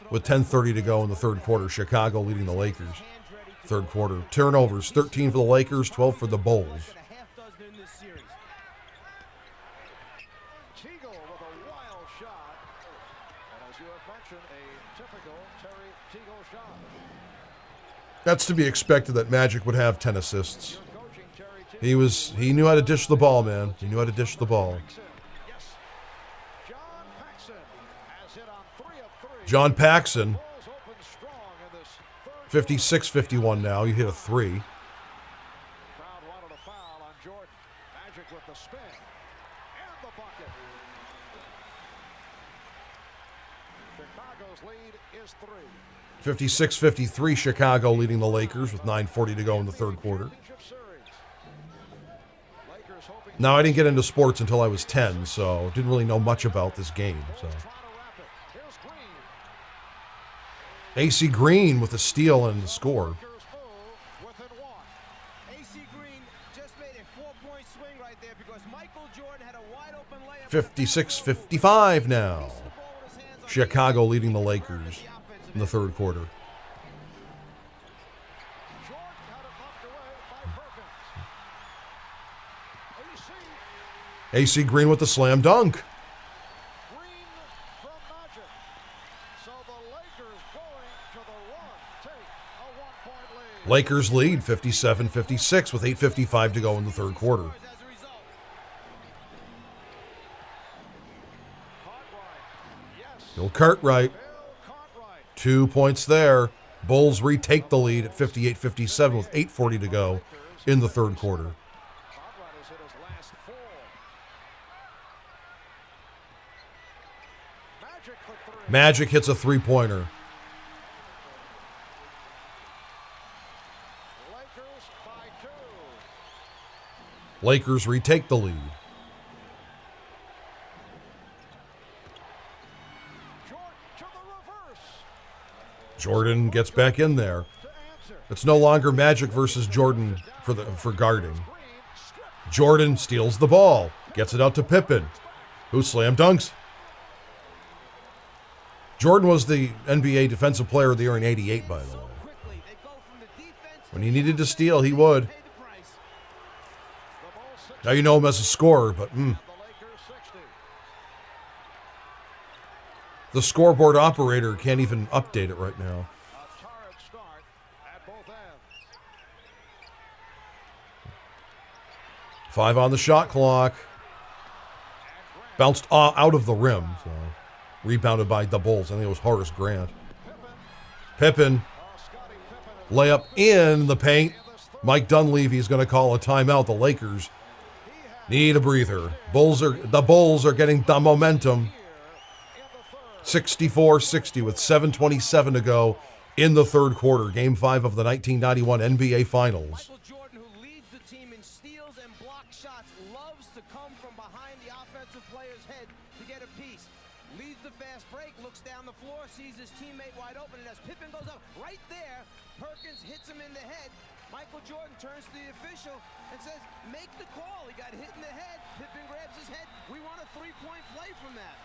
with 10:30 to go in the third quarter. Chicago leading the Lakers. Third quarter. Turnovers, 13 for the Lakers, 12 for the Bulls. Got a half dozen in this series. Teagle with a wild shot. And as you have mentioned, a typical Terry Teagle shot. That's to be expected that Magic would have 10 assists. You're coaching Terry Teagle. He knew how to dish the ball, man. He knew how to dish the ball. Yes. John Paxson has hit on 3 of 3. John Paxson, Bulls open strong in this third 56-51 now. He hit a 3. Crowd wanted a foul on Jordan. Magic with the spin and the bucket. Chicago's lead is 3. 56-53, Chicago leading the Lakers with 9:40 to go in the third quarter. Championship series. Lakers hoping Now, I didn't get into sports until I was 10, so didn't really know much about this game. So trying to wrap it. Here's Green. AC Green with a steal and a score. Lakers move within 1. AC Green just made a 4-point swing right there because Michael Jordan had a wide open layup. 56-55 now. The ball with his hands on Chicago leading the Lakers in the third quarter. Jordan had it knocked away by Perkins. AC AC Green with the slam dunk. Green from Magic. So the Lakers go Lakers lead 57-56 with 8:55 to go in the third quarter. Bill Cartwright, 2 points there. Bulls retake the lead at 58-57 with 8:40 to go in the third quarter. Magic hits a three-pointer. Lakers retake the lead. Jordan gets back in there. It's no longer Magic versus Jordan for guarding. Jordan steals the ball, gets it out to Pippen, who slam dunks. Jordan was the NBA Defensive Player of the Year in '88, by the way. When he needed to steal, he would. Now you know him as a scorer, but the scoreboard operator can't even update it right now. 5 on the shot clock. Bounced out of the rim. So rebounded by the Bulls. I think it was Horace Grant. Pippen. Layup in the paint. Mike Dunleavy's going to call a timeout. The Lakers need a breather. The Bulls are getting the momentum. 64-60 with 7:27 to go in the third quarter. Game 5 of the 1991 NBA Finals. Michael Jordan, who leads the team in steals and block shots, loves to come from behind the offensive player's head to get a piece. Leads the fast break, looks down the floor, sees his teammate wide open, and as Pippen goes up right there, Perkins hits him in the head. Michael Jordan turns to the official and says, make the call. He got hit in the head. Pippen grabs his head. We want a three-point play from that.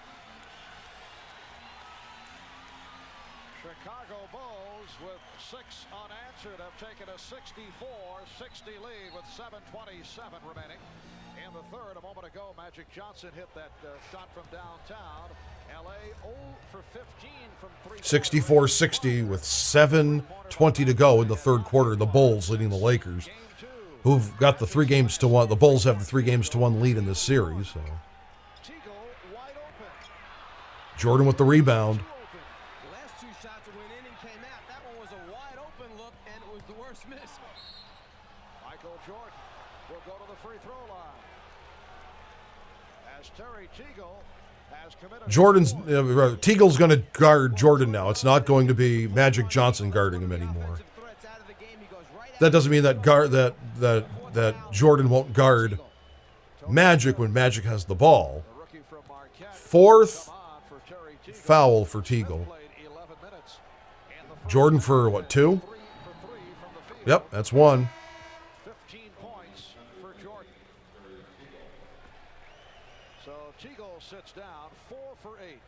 Chicago Bulls with 6 unanswered have taken a 64-60 lead with 7:27 remaining. In the third, a moment ago, Magic Johnson hit that shot from downtown. LA 0 for 15 from 3. 64-60 with 7:20 to go in the third quarter. The Bulls leading the Lakers, who've got the 3 games to 1. The Bulls have the 3 games to 1 lead in this series. So. Jordan with the rebound. Michael Jordan will go to the free throw line. As Terry Teagle has committed. Teagle's going to guard Jordan now. It's not going to be Magic Johnson guarding him anymore. That doesn't mean that that Jordan won't guard Magic when Magic has the ball. 4th foul for Teagle. Jordan for what, 2? Yep, that's 1. 15 points for Jordan. So Teagle sits down 4 for 8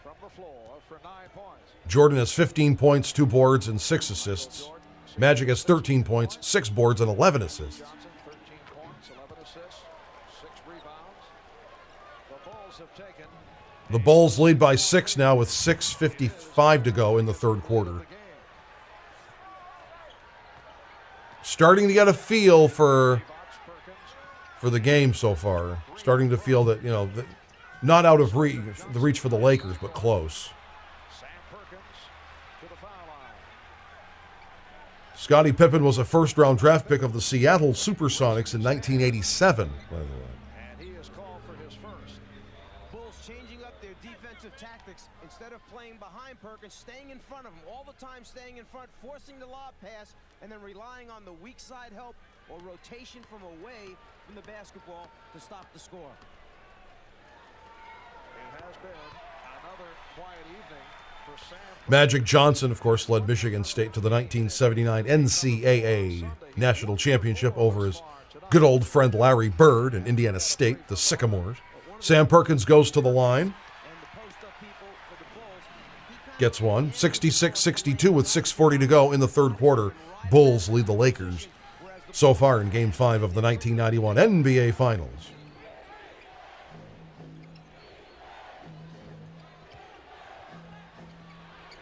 from the floor for 9 points. Jordan has 15 points, 2 boards, and 6 assists. Magic has 13 points, 6 boards, and 11 assists. Johnson, 13 points, 11 assists, 6 rebounds. The Bulls have taken. The Bulls lead by 6 now with 6:55 to go in the third quarter. Starting to get a feel for the game so far. Starting to feel that, not out of the reach for the Lakers, but close. Sam Perkins to the foul line. Scottie Pippen was a first-round draft pick of the Seattle Supersonics in 1987, by the way. And he is called for his first. Bulls changing up their defensive tactics. Instead of playing behind Perkins, staying in front of him. All the time staying in front, forcing the lob pass, and then relying on the weak side help or rotation from away from the basketball to stop the score. It has been another quiet evening for Sam. Magic Johnson, of course, led Michigan State to the 1979 NCAA National Championship over his good old friend Larry Bird and Indiana State, the Sycamores. Sam Perkins goes to the line. Gets one. 66-62 with 6:40 to go in the third quarter. Bulls lead the Lakers so far in Game 5 of the 1991 NBA Finals.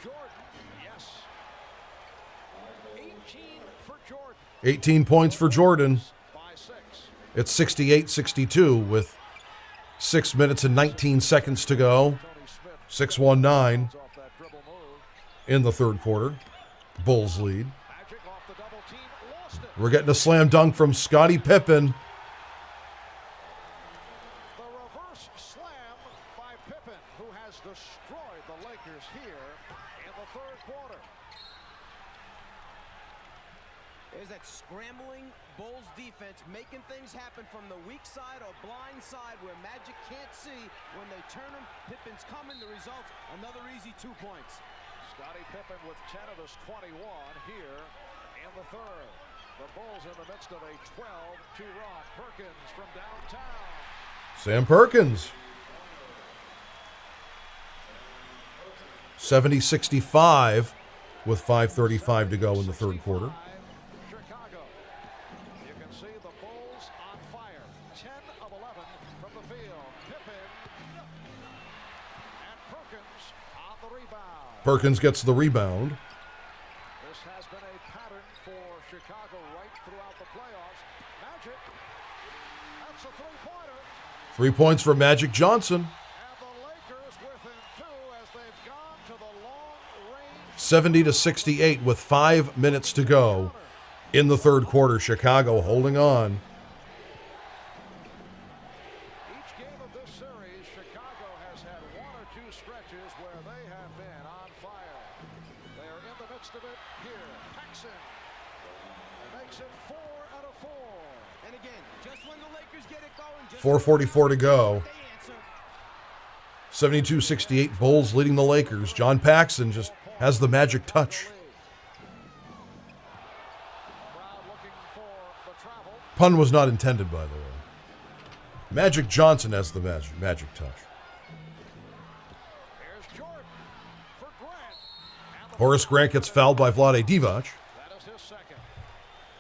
Jordan, yes. for Jordan. 18 points for Jordan. By 6. It's 68-62 with 6 minutes and 19 seconds to go. Smith 6-1-9 off that dribble move. in the third quarter. Bulls lead. Magic off the double team. Lost it. We're getting a slam dunk from Scottie Pippen. The reverse slam by Pippen, who has destroyed the Lakers here in the third quarter. There's that scrambling Bulls defense making things happen from the weak side or blind side where Magic can't see. When they turn him, Pippen's coming. The result, another easy 2 points. Scottie Pippen with 10 of his 21 here in the third. The Bulls in the midst of a 12-2 run. Perkins from downtown. Sam Perkins. 70-65 with 5:35 to go in the third quarter. Chicago. You can see the Bulls on fire. 10 of 11 from the field. Pippen and Perkins on the rebound. Perkins gets the rebound. This has been a pattern for Chicago right throughout the playoffs. Magic. That's a three-pointer. 3 points for Magic Johnson. And the Lakers within 2 as they've gone to the long-range. 70-68 with 5 minutes to go in the third quarter. Chicago holding on. Each game of this series, Chicago has had 1 or 2 stretches where they have been on fire. They are in the midst of it here. Paxson makes it 4 out of 4. And again, just when the Lakers get it going, just 4:44 to go. they answer. 72-68 Bulls leading the Lakers. John Paxson just has the magic touch. Crowd looking for the travel. Pun was not intended, by the way. Magic Johnson has the magic touch. Here's Jordan for Grant. And the Horace Grant gets fouled by Vlade Divac. that is his second.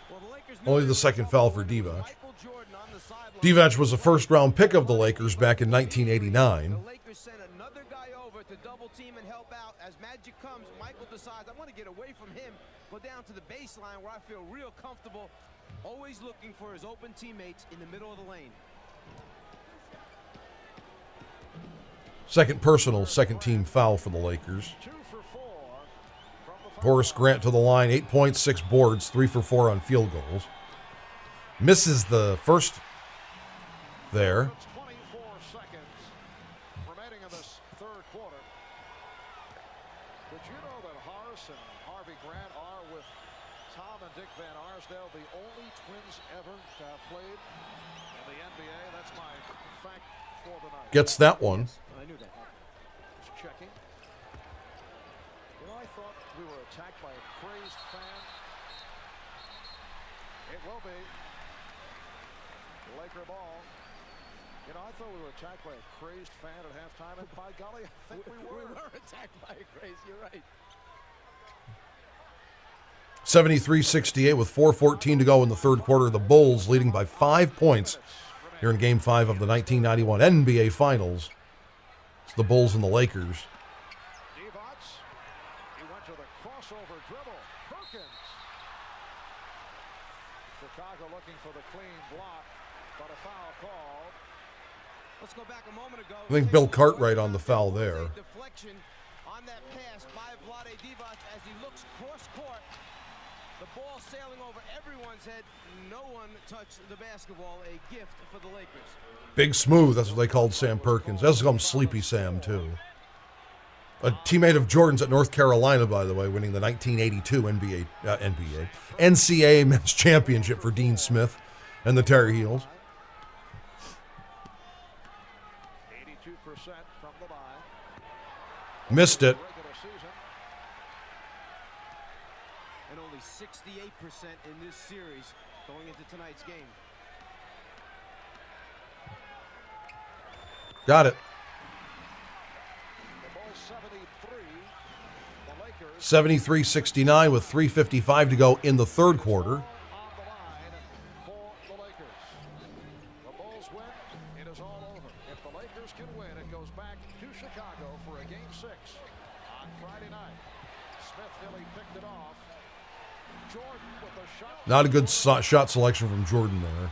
Well, the Lakers Only knew the they second were foul for trouble. Divac. Michael Jordan on the sideline. Divac was a first-round pick of the Lakers back in 1989. The Lakers sent another guy over to double team and help out. As Magic comes, Michael decides, I want to get away from him, go down to the baseline where I feel real comfortable, always looking for his open teammates in the middle of the lane. Second personal, second team foul for the Lakers. 2 for 4 from the Horace Grant to the line, 8 points, 6 boards, 3 for 4 on field goals. Misses the first there. It's 24 seconds remaining in this third quarter. Did you know that Horace and Harvey Grant are, with Tom and Dick Van Arsdale, the only twins ever to have played in the NBA? That's my fact for the night. Gets that one. I knew that. Just checking. You know, I thought we were attacked by a crazed fan. It will be. Laker ball. You know, I thought we were attacked by a crazed fan at halftime, and by golly, I think we were. We were attacked by a craze, you're right. 73-68 with 4:14 to go in the third quarter. The Bulls leading by 5 points here in Game 5 of the 1991 NBA Finals. It's the Bulls and the Lakers. Divac. He went to the crossover dribble. Perkins. Chicago looking for the clean block, but a foul called. Let's go back a moment ago. I think Bill Cartwright on the foul there. Deflection on that pass by Vlade Divac as he looks cross court. The ball sailing over everyone's head. No one touched the basketball. A gift for the Lakers. Big Smooth, that's what they called Sam Perkins. That's called Sleepy Sam, too. A teammate of Jordan's at North Carolina, by the way, winning the 1982 NCAA Men's Championship for Dean Smith and the Tar Heels. 82% from the line. Missed it. Regular season. And only 68% in this series going into tonight's game. Got it. The Bulls 73. The Lakers 73-69 with 3:55 to go in the third quarter. on the line for the Lakers. The Bulls win. It is all over. If the Lakers can win, it goes back to Chicago for a Game 6 on Friday night. Smith nearly picked it off. Jordan Not a good shot selection from Jordan there.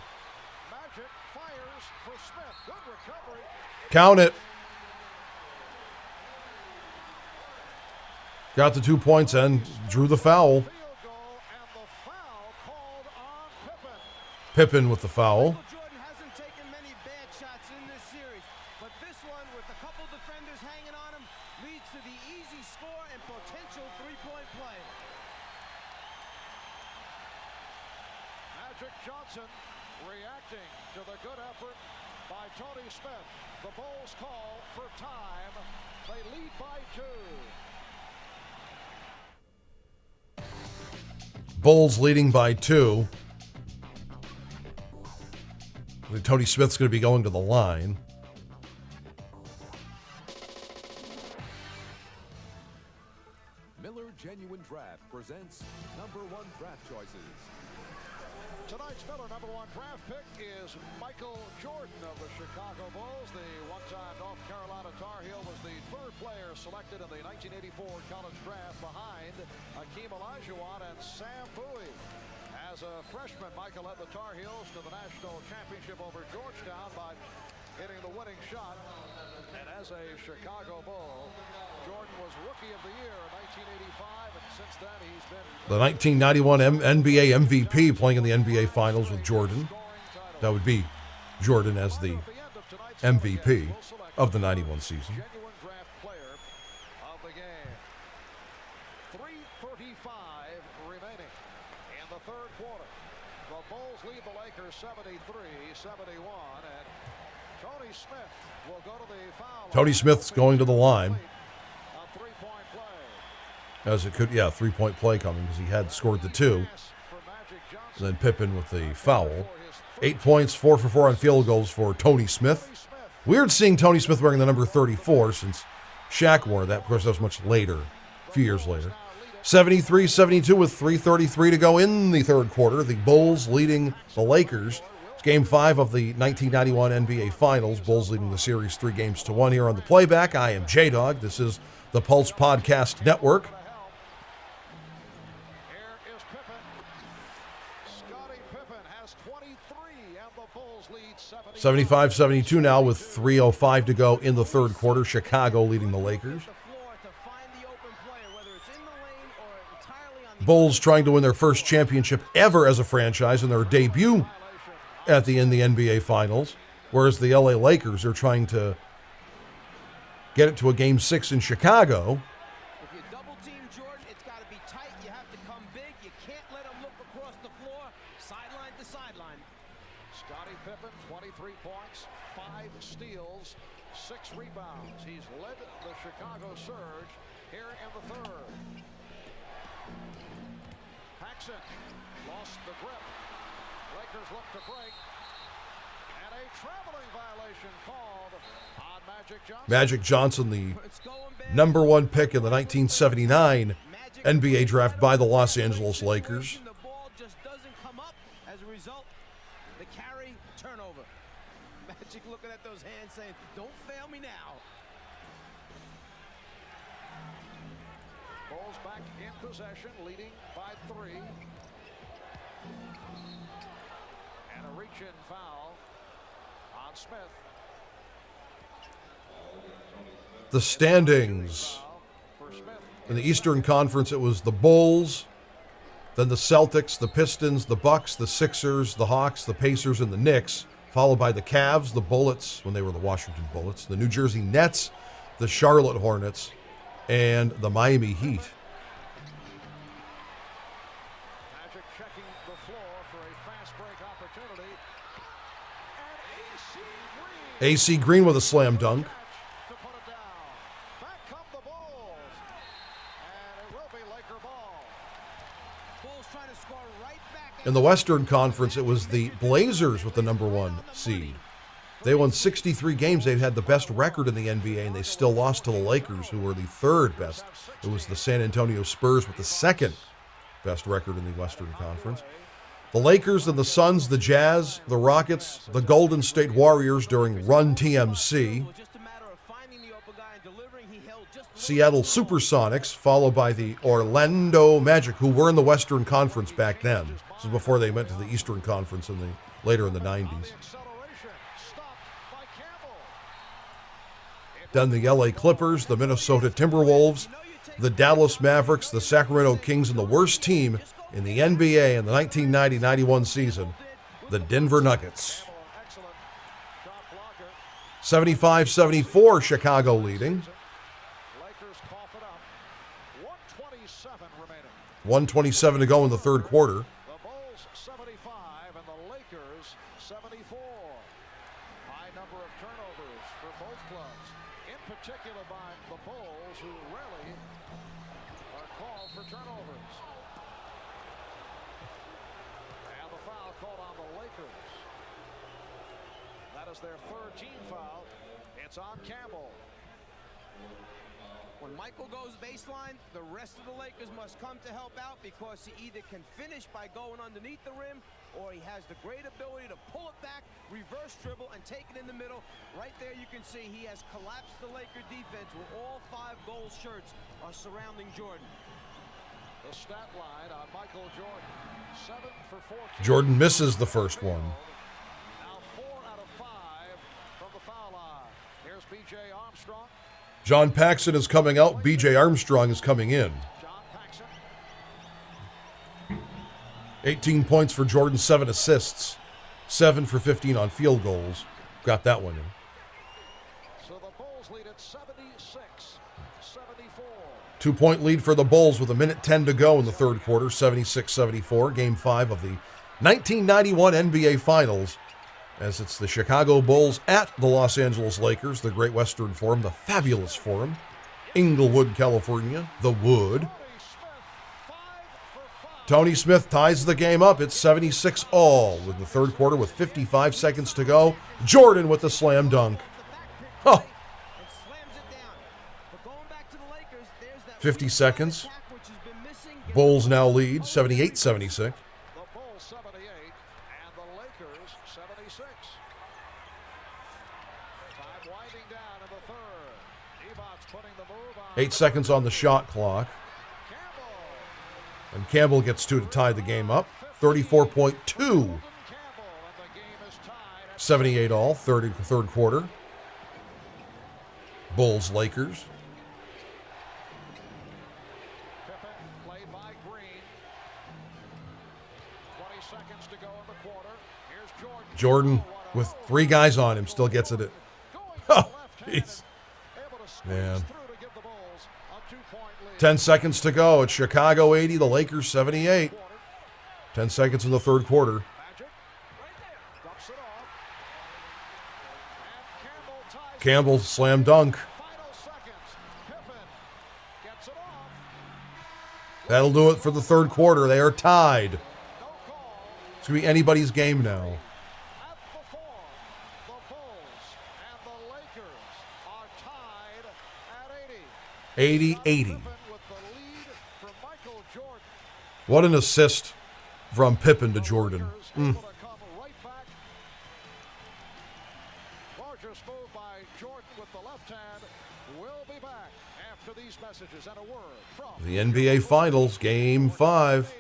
Magic fires for Smith. Good recovery. Count it. Got the 2 points and drew the foul. Field goal and the foul called on Pippen. Pippen with the foul. Jordan hasn't taken many bad shots in this series, but this one, with a couple defenders hanging on him, leads to the easy score and potential three-point play. Magic Johnson reacting to the good effort by Tony Smith. The Bulls call for time. They lead by 2. Bulls leading by 2. Tony Smith's going to be going to the line. Miller Genuine Draft presents number 1 draft choices. Tonight's Miller number 1 draft pick is Michael Jordan of the Chicago Bulls. The one-time North Carolina Tar Heel was the 3rd player selected in the 1984 college draft behind Hakeem Olajuwon and Sam Bowie. As a freshman, Michael led the Tar Heels to the national championship over Georgetown by hitting the winning shot. And as a Chicago Bull, Jordan was Rookie of the Year in 1985, and since then he's been The 1991 NBA MVP playing in the NBA Finals with Jordan. That would be Jordan as the MVP of the 91 season. genuine draft player of the game. 3:35 remaining in the 3rd quarter. The Bulls lead the Lakers 73-71, and Tony Smith will go to the foul. Tony Smith's going to the line. A 3-point play. As it could, 3-point play coming because he had scored the 2. Pass for Magic Johnson. And then Pippen with the foul. 8 points, 4 for 4 on field goals for Tony Smith. Weird seeing Tony Smith wearing the number 34 since Shaq wore that. Of course, that was much later, a few years later. 73-72 with 3:33 to go in the 3rd quarter. The Bulls leading the Lakers. It's Game 5 of the 1991 NBA Finals. Bulls leading the series 3-1 here on the Playback. I am Jay Dawg. This is the Pulse Podcast Network. Here is Pippen. Scottie Pippen has 23, and the Bulls lead 75-72 now with 3:05 to go in the 3rd quarter. Chicago leading the Lakers. The floor to find the open player, whether it's in the lane or entirely on the Bulls trying to win their first championship ever as a franchise in their debut in the NBA Finals, whereas the LA Lakers are trying to get it to a Game 6 in Chicago. If you double team Jordan, it's got to be tight. You have to come big. You can't let him look across the floor, sideline to sideline. Scottie Pippen, 23 points, 5 steals, 6 rebounds. He's led the Chicago Surge here in the 3rd. Paxson lost the grip. Lakers look to break. And a traveling violation called on Magic Johnson. Magic Johnson, the It's going bad. number 1 pick in the 1979 NBA draft by the Los Angeles Lakers. The ball just doesn't come up. As a result, the carry turnover. Magic looking at those hands saying, don't fail me now. Bulls back in possession, leading by 3. And a reach-in foul on Smith. The standings Foul for Smith. in the Eastern Conference, it was the Bulls, then the Celtics, the Pistons, the Bucks, the Sixers, the Hawks, the Pacers, and the Knicks, followed by the Cavs, the Bullets, when they were the Washington Bullets, the New Jersey Nets, the Charlotte Hornets, and the Miami Heat. Magic checking the floor for a fast break opportunity. And AC Green with a slam dunk. to put it down. Back come the Bulls. And it will be Laker ball. Bulls trying to score right back. In the Western Conference, it was the Blazers with the number 1 seed. They won 63 games. They've had the best record in the NBA, and they still lost to the Lakers, who were the 3rd best. It was the San Antonio Spurs with the 2nd best record in the Western Conference. The Lakers and the Suns, the Jazz, the Rockets, the Golden State Warriors during Run TMC. Just a matter of finding the open guy and delivering. He held just Seattle Supersonics, followed by the Orlando Magic, who were in the Western Conference back then. This is before they went to the Eastern Conference later in the 90s. Then the LA Clippers, the Minnesota Timberwolves, the Dallas Mavericks, the Sacramento Kings, and the worst team in the NBA in the 1990-91 season, the Denver Nuggets. 75-74, Chicago leading. 1:27 to go in the third quarter. The Bulls 75 and the Lakers 74. High number of turnovers for both clubs, in particular by the Bulls, who rarely are called for turnovers. And the foul called on the Lakers. That is their third team foul. It's on Campbell. When Michael goes baseline, the rest of the Lakers must come to help out, because he either can finish by going underneath the rim, or he has the great ability to pull it back, reverse dribble, and take it in the middle. Right there you can see he has collapsed the Laker defense, where all 5 gold shirts are surrounding Jordan. The stat line on Michael Jordan, 7 for 14. Jordan misses the first one. Now 4 out of 5 from the foul line. Here's B.J. Armstrong. John Paxson is coming out. B.J. Armstrong is coming in. John Paxson. 18 points for Jordan, 7 assists. 7 for 15 on field goals. Got that one in. So the Bulls lead at 76-74. 2-point lead for the Bulls with 1:10 to go in the third quarter, 76-74. Game 5 of the 1991 NBA Finals, as it's the Chicago Bulls at the Los Angeles Lakers, the Great Western Forum, the fabulous Forum, Inglewood, California, the Wood. Tony Smith ties the game up. It's 76-all in the third quarter with 55 seconds to go. Jordan with the slam dunk. Oh. 50 seconds. Bulls now lead 78-76. The Bulls 78 and the Lakers 76. Time winding down in the third. Devon's putting the move on. 8 seconds on the shot clock. And Campbell gets 2 to tie the game up. 34.2. 78 all, third quarter. Bulls, Lakers. Pippen played by Green. 20 seconds to go in the quarter. Here's Jordan. Jordan with 3 guys on him still gets it. Oh, jeez. Man. 10 seconds to go. It's Chicago 80, the Lakers 78. 10 seconds in the third quarter. Campbell slam dunk. That'll do it for the third quarter. They are tied. It's going to be anybody's game now. 80-80. What an assist from Pippen to Jordan. Gorgeous move by Jordan with the left hand. We'll be back after these messages and a word from The NBA Finals, Game 5.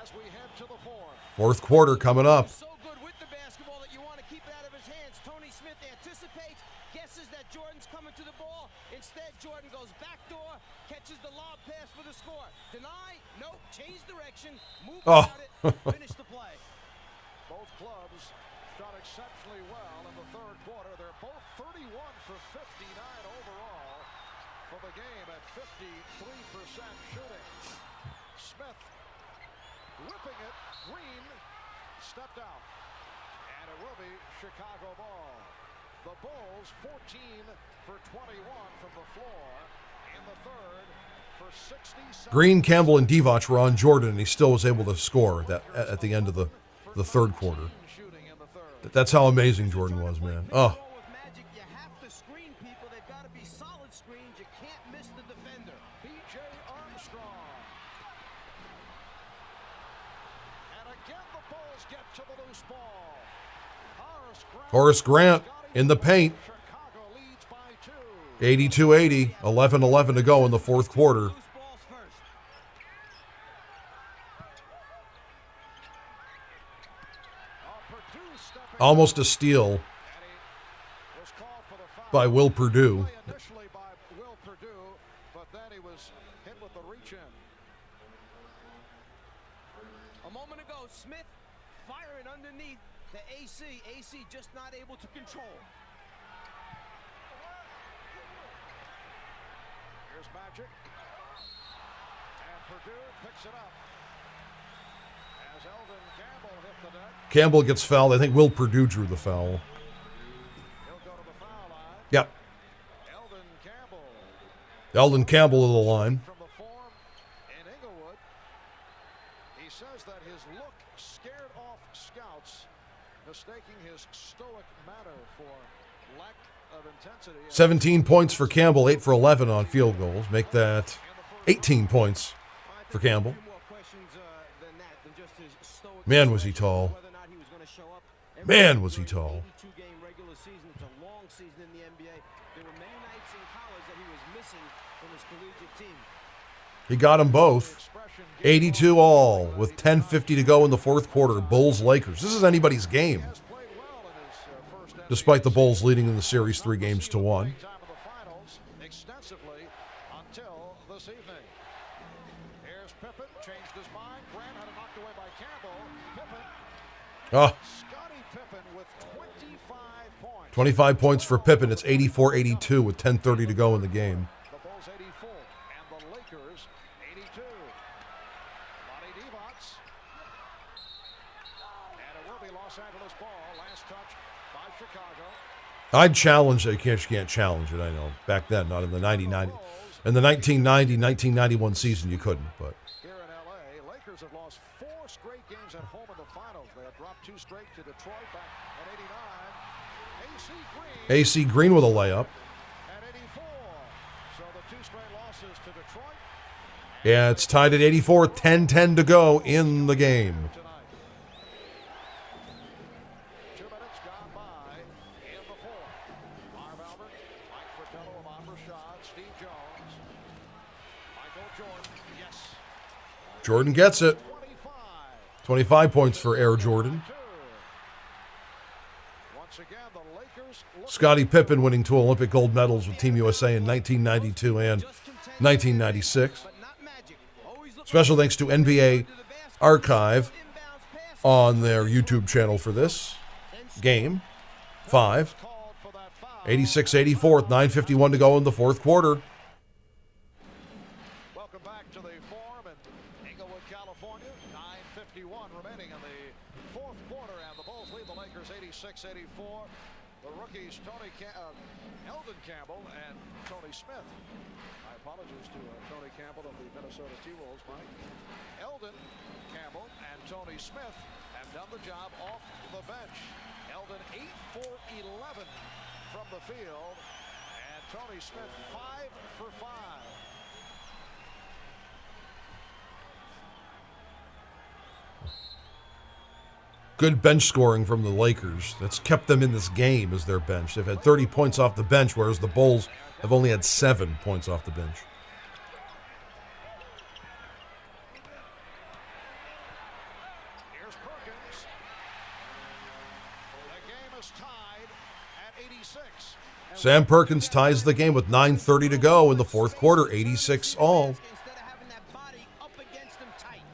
as we head to the fourth. Fourth quarter coming up. So good with the basketball that you want to keep it out of his hands. Tony Smith anticipates, guesses that Jordan's coming to the ball. Instead, Jordan goes backdoor, catches the lob pass for the score. Deny, nope, change direction, move Oh. about it, finish the play. Both clubs shot exceptionally well in the third quarter. They're both 31 for 59 overall for the game at 53% shooting. Smith whipping it. Green stepped out. And it will be Chicago ball. The Bulls 14 for 21 from the floor in the third for 67. Green, Campbell, and Divac were on Jordan, and he still was able to score that at the end of the third quarter. Shooting in the third. That's how amazing Jordan was, man. Oh, With Magic, you have to screen people. They've got to be solid screens. You can't miss the defender. B.J. Armstrong. And again the Bulls get to the loose ball. Horace Grant in the paint. Chicago leads by 2. 82-80, 11-11 to go in the fourth quarter. Loose balls first. Almost a steal by Will Perdue. Initially by Will Perdue, but then he was hit with the reach in. A moment ago, Smith firing underneath the AC. AC just not able to control. Here's Magic. And Perdue picks it up. As Eldon Campbell hit the net, Campbell gets fouled. I think Will Perdue drew the foul. he'll go to the foul line. Yep. Eldon Campbell Eldon Campbell to the line. from the form in Inglewood. He says that his look scared off scouts, mistaking his stoic manner for lack of intensity. 17 points for Campbell, 8 for 11 on field goals. Make that 18 points for Campbell. A few more questions than that, than just his stoic Man, was he tall. whether or not he was going to show up. Man, was he tall. 82-game regular season. It's a long season in the NBA. There were many nights in college that he was missing from his collegiate team. He got them both. 82 all with 10:50 to go in the fourth quarter. Bulls-Lakers. This is anybody's game, Played well in his first NBA despite the Bulls leading in the series 3-1. time of the finals extensively until this evening. Here's Pippen, changed his mind. Grant had it knocked away by Campbell. Pippen, Oh, Scottie Pippen with 25 points. 25 points for Pippen. It's 84-82 with 10:30 to go in the game. The Bulls 84 and the Lakers 82. Lonnie Divac. And it will be Los Angeles ball. Last touch by Chicago. I'd challenge it. You can't challenge it, I know. Back then, not in the 1990. In the 1990-1991 season, you couldn't. But Here in L.A., Lakers have lost 4 straight games at home in the finals. They have dropped 2 straight to Detroit back at 89. AC Green AC Green with a layup. at 84. So the 2 straight losses to Detroit Yeah, it's tied at 84. 10-10 to go in the game. tonight. 2 minutes gone by in the fourth. Marv Albert, Mike Fratello, Ahmad Rashad, Steve Jones, Michael Jordan. Yes, Jordan gets it. 25. 25 points for Air Jordan. Once again, the Lakers look Scottie Pippen winning 2 Olympic gold medals with Team USA in 1992 and 1996. But not Magic. Always look Special thanks to NBA to the basket. Archive Inbounds pass. on their YouTube channel for this game. 5. called for that foul. 86-84 with 9:51 to go in the fourth quarter. Welcome back to the Forum in Inglewood, California. 9:51 remaining in the fourth quarter, and the Bulls lead the Lakers 86-84. The rookies Eldon Campbell and Tony Smith. My apologies to Tony Campbell of the Minnesota T-Wolves, Mike. Eldon Campbell and Tony Smith have done the job off the bench. Eldon 8 for 11 from the field, and Tony Smith 5 for 5. Good bench scoring from the Lakers. That's kept them in this game as their bench. They've had 30 points off the bench, whereas the Bulls have only had 7 points off the bench. Here's Perkins. The game is tied at 86. Sam Perkins ties the game with 9:30 to go in the fourth quarter, 86 all. Instead of having that body up against him tight.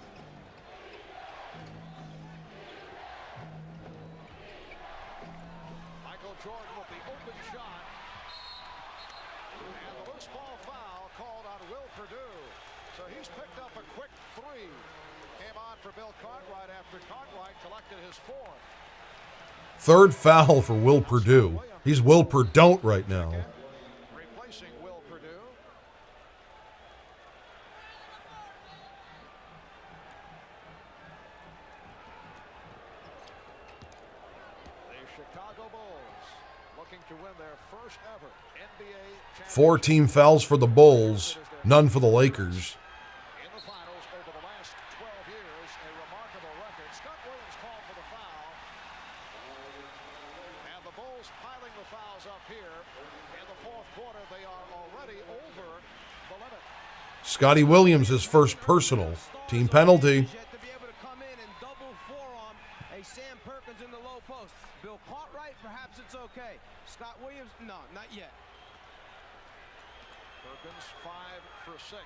Michael Jordan with the open shot. And the loose ball foul called on Will Perdue. So he's picked up a quick 3. Came on for Bill Cartwright after Cartwright collected his 4th. Third foul for Will Perdue. He's Will Perdon't right now. Replacing Will Perdue. The Chicago Bulls looking to win their first ever NBA championship 4 team fouls for the Bulls, none for the Lakers. in the finals over the last 12 years. A remarkable record. Scott Williams called for the foul. And the Bulls Bulls piling the fouls up here. In the fourth quarter, they are already over the limit. Scotty Williams, his first personal team penalty. Yet to be able to come in and double forearm a Sam Perkins in the low post. Bill Cartwright, perhaps it's okay. Scott Williams, no, not yet. Perkins 5 for 6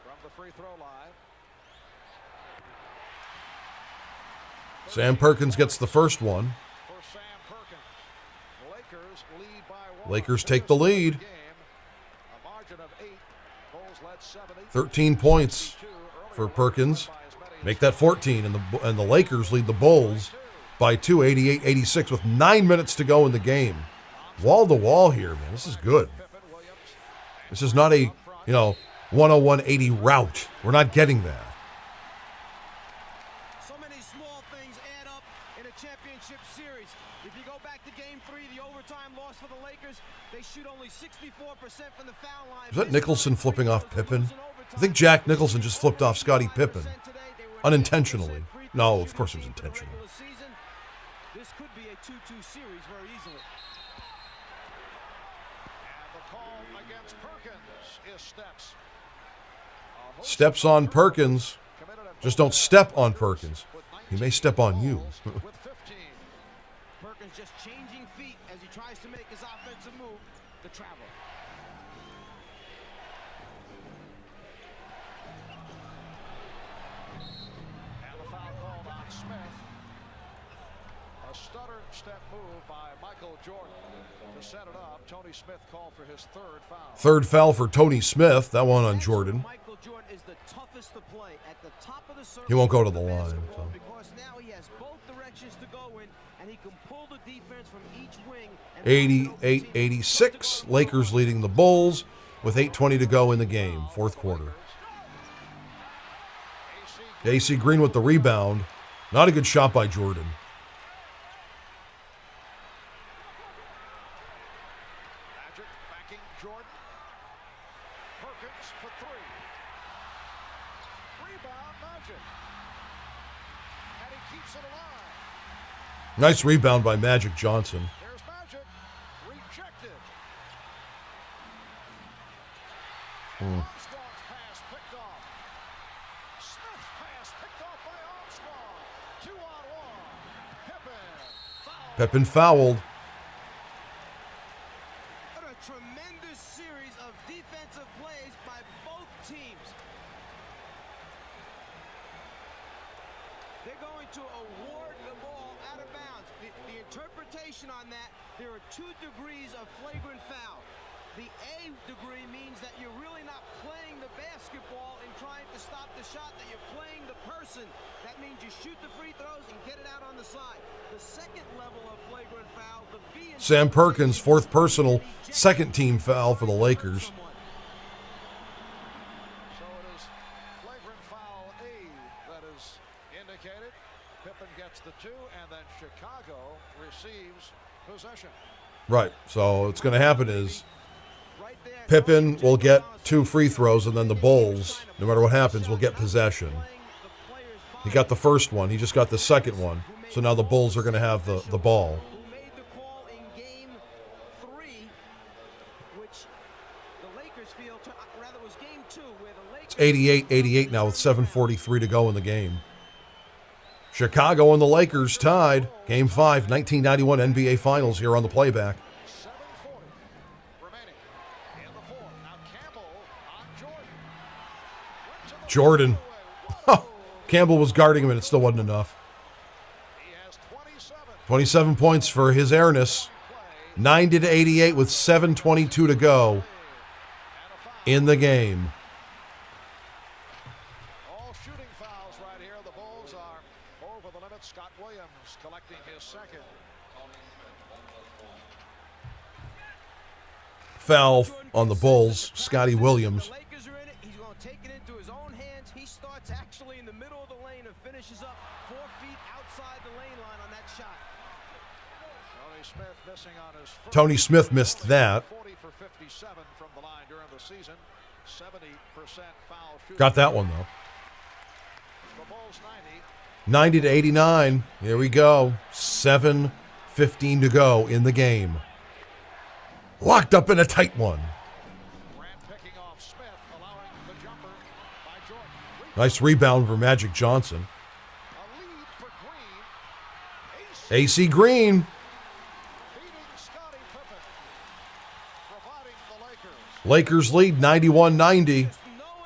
from the free throw line. Sam Perkins gets the first one. For Sam Perkins. Lakers lead by 1. Lakers take the lead. A margin of 8. Bulls led 70. 13 points for Perkins. Make that 14, and the Lakers lead the Bulls by 2, 88-86, with 9 minutes to go in the game. Wall to wall here, man. This is good. This is not a, 101-80 rout. We're not getting that. So many small things add up in a championship series. If you go back to Game 3, the overtime loss for the Lakers, they shoot only 64% from the foul line. Is that Nicholson flipping off Pippen? I think Jack Nicholson just flipped off Scottie Pippen. Unintentionally. No, of course it was intentional. This could be a 2-2 series very easily. And the call against Perkins is steps. Steps on Perkins. Just don't step on Perkins. He may step on you. With 15. Perkins just changing feet as he tries to make his offensive move to travel. And the foul called on Smith. A stutter step move by Michael Jordan to set it up. Tony Smith called for his third foul. Third foul for Tony Smith. That one on Jordan. Michael Jordan is the toughest to play at the top of the circle. He won't go to the line. So. Because now he has both directions to go in, and he can pull the defense from each wing. 88-86. Lakers leading the Bulls with 8:20 to go in the game. Fourth quarter. AC Green with the rebound. Not a good shot by Jordan. Magic backing Jordan. Perkins for 3. Rebound Magic. And he keeps it alive. Nice rebound by Magic Johnson. There's Magic. Rejected. Armstrong's pass picked off. Smith's pass picked off by Armstrong. 2-on-1. Pippen. Foul. Pippen fouled. What a tremendous series of defensive plays by both teams. They're going to award the ball out of bounds. The interpretation on that, there are 2 degrees of flagrant foul. The A degree means that you're really not playing the basketball and trying to stop the shot, that you're playing the person. That means you shoot the free throws and get it out on the side. The second level of flagrant foul, the B. Sam Perkins, fourth personal, second team foul for the Lakers. So it is flagrant foul A that is indicated. Pippen gets the 2, and then Chicago receives possession. Right. So what's going to happen is Pippen will get 2 free throws, and then the Bulls, no matter what happens, will get possession. He got the first one. He just got the second one. So now the Bulls are going to have the ball. Who made the call in Game 3, which the Lakers feel, rather it was Game 2, where the Lakers... It's 88-88 now with 7:43 to go in the game. Chicago and the Lakers tied. Game 5, 1991 NBA Finals here on the Playback. 7:40 remaining in the fourth. Now Campbell on Jordan. Jordan. Campbell was guarding him, and it still wasn't enough. He has 27. 27 points for his airness. 90-88 with 7:22 to go in the game. All shooting fouls right here. The Bulls are over the limit. Scott Williams collecting his second. Foul on the Bulls, Scotty Williams. The Lakers are in it. He's going to take it into his own hands. He starts actually in the middle of the lane and finishes up 4 feet outside the lane line on that shot. Tony Smith missing on his first. Tony Smith missed that. 40 for 57 from the line during the season. 70% foul shooting. Got that one, though. The Bulls 90. 90-89. Here we go. 7:40 15 to go in the game. Locked up in a tight one. Grant picking off Smith, allowing the jumper by Jordan. Nice rebound for Magic Johnson. A lead for Green. AC Green. Beating Scottie Pippen. Providing the Lakers. Lakers lead 91-90.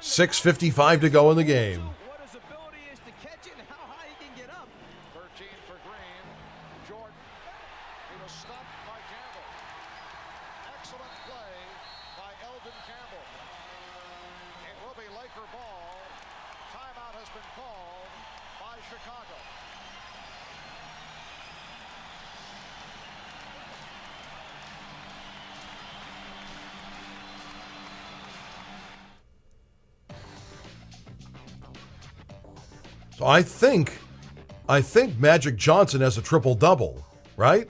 6:55 to go in the game. What his ability is to catch it and how high he can get up. 13 for Green. Jordan. He was stopped by Campbell. Excellent play by Eldon Campbell. It will be Laker ball. Timeout has been called by Chicago. So I think Magic Johnson has a triple-double, right?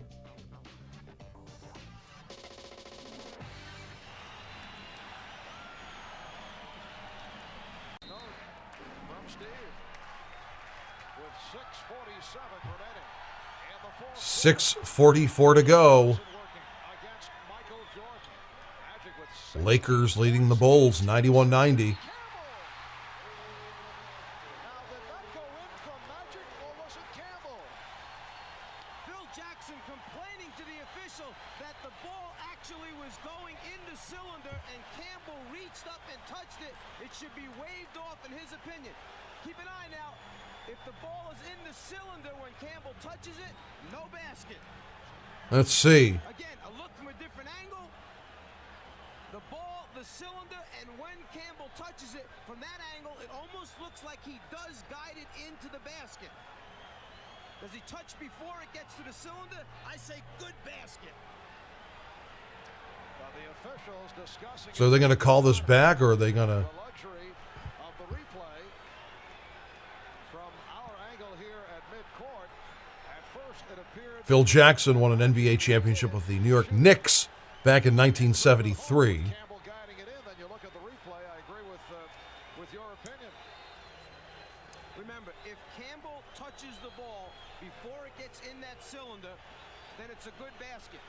From Steve. With 6:47 remaining. And the fourth 6:44 to go. working against Michael Jordan. Magic with 6. Lakers leading the Bulls 91-90. Now, did that go in from Magic or was it Campbell? Phil Jackson complaining to the official that the ball actually was going in the cylinder and Campbell reached up and touched it. It should be waved off in his opinion. Keep an eye now. If the ball is in the cylinder when Campbell touches it, no basket. Let's see. Again, a look from a different angle. The ball, the cylinder, and when Campbell touches it from that angle, it almost looks like he does guide it into the basket. Does he touch before it gets to the cylinder? I say good basket. Now the officials discussing So are they going to call this back, or are they going to... the luxury of the replay from our angle here at midcourt. At first it appeared Phil Jackson won an NBA championship with the New York Knicks back in 1973. Campbell guiding it in. Then you look at the replay. I agree with your opinion. Remember, if Campbell touches the ball before it gets in that cylinder, then it's a good basket.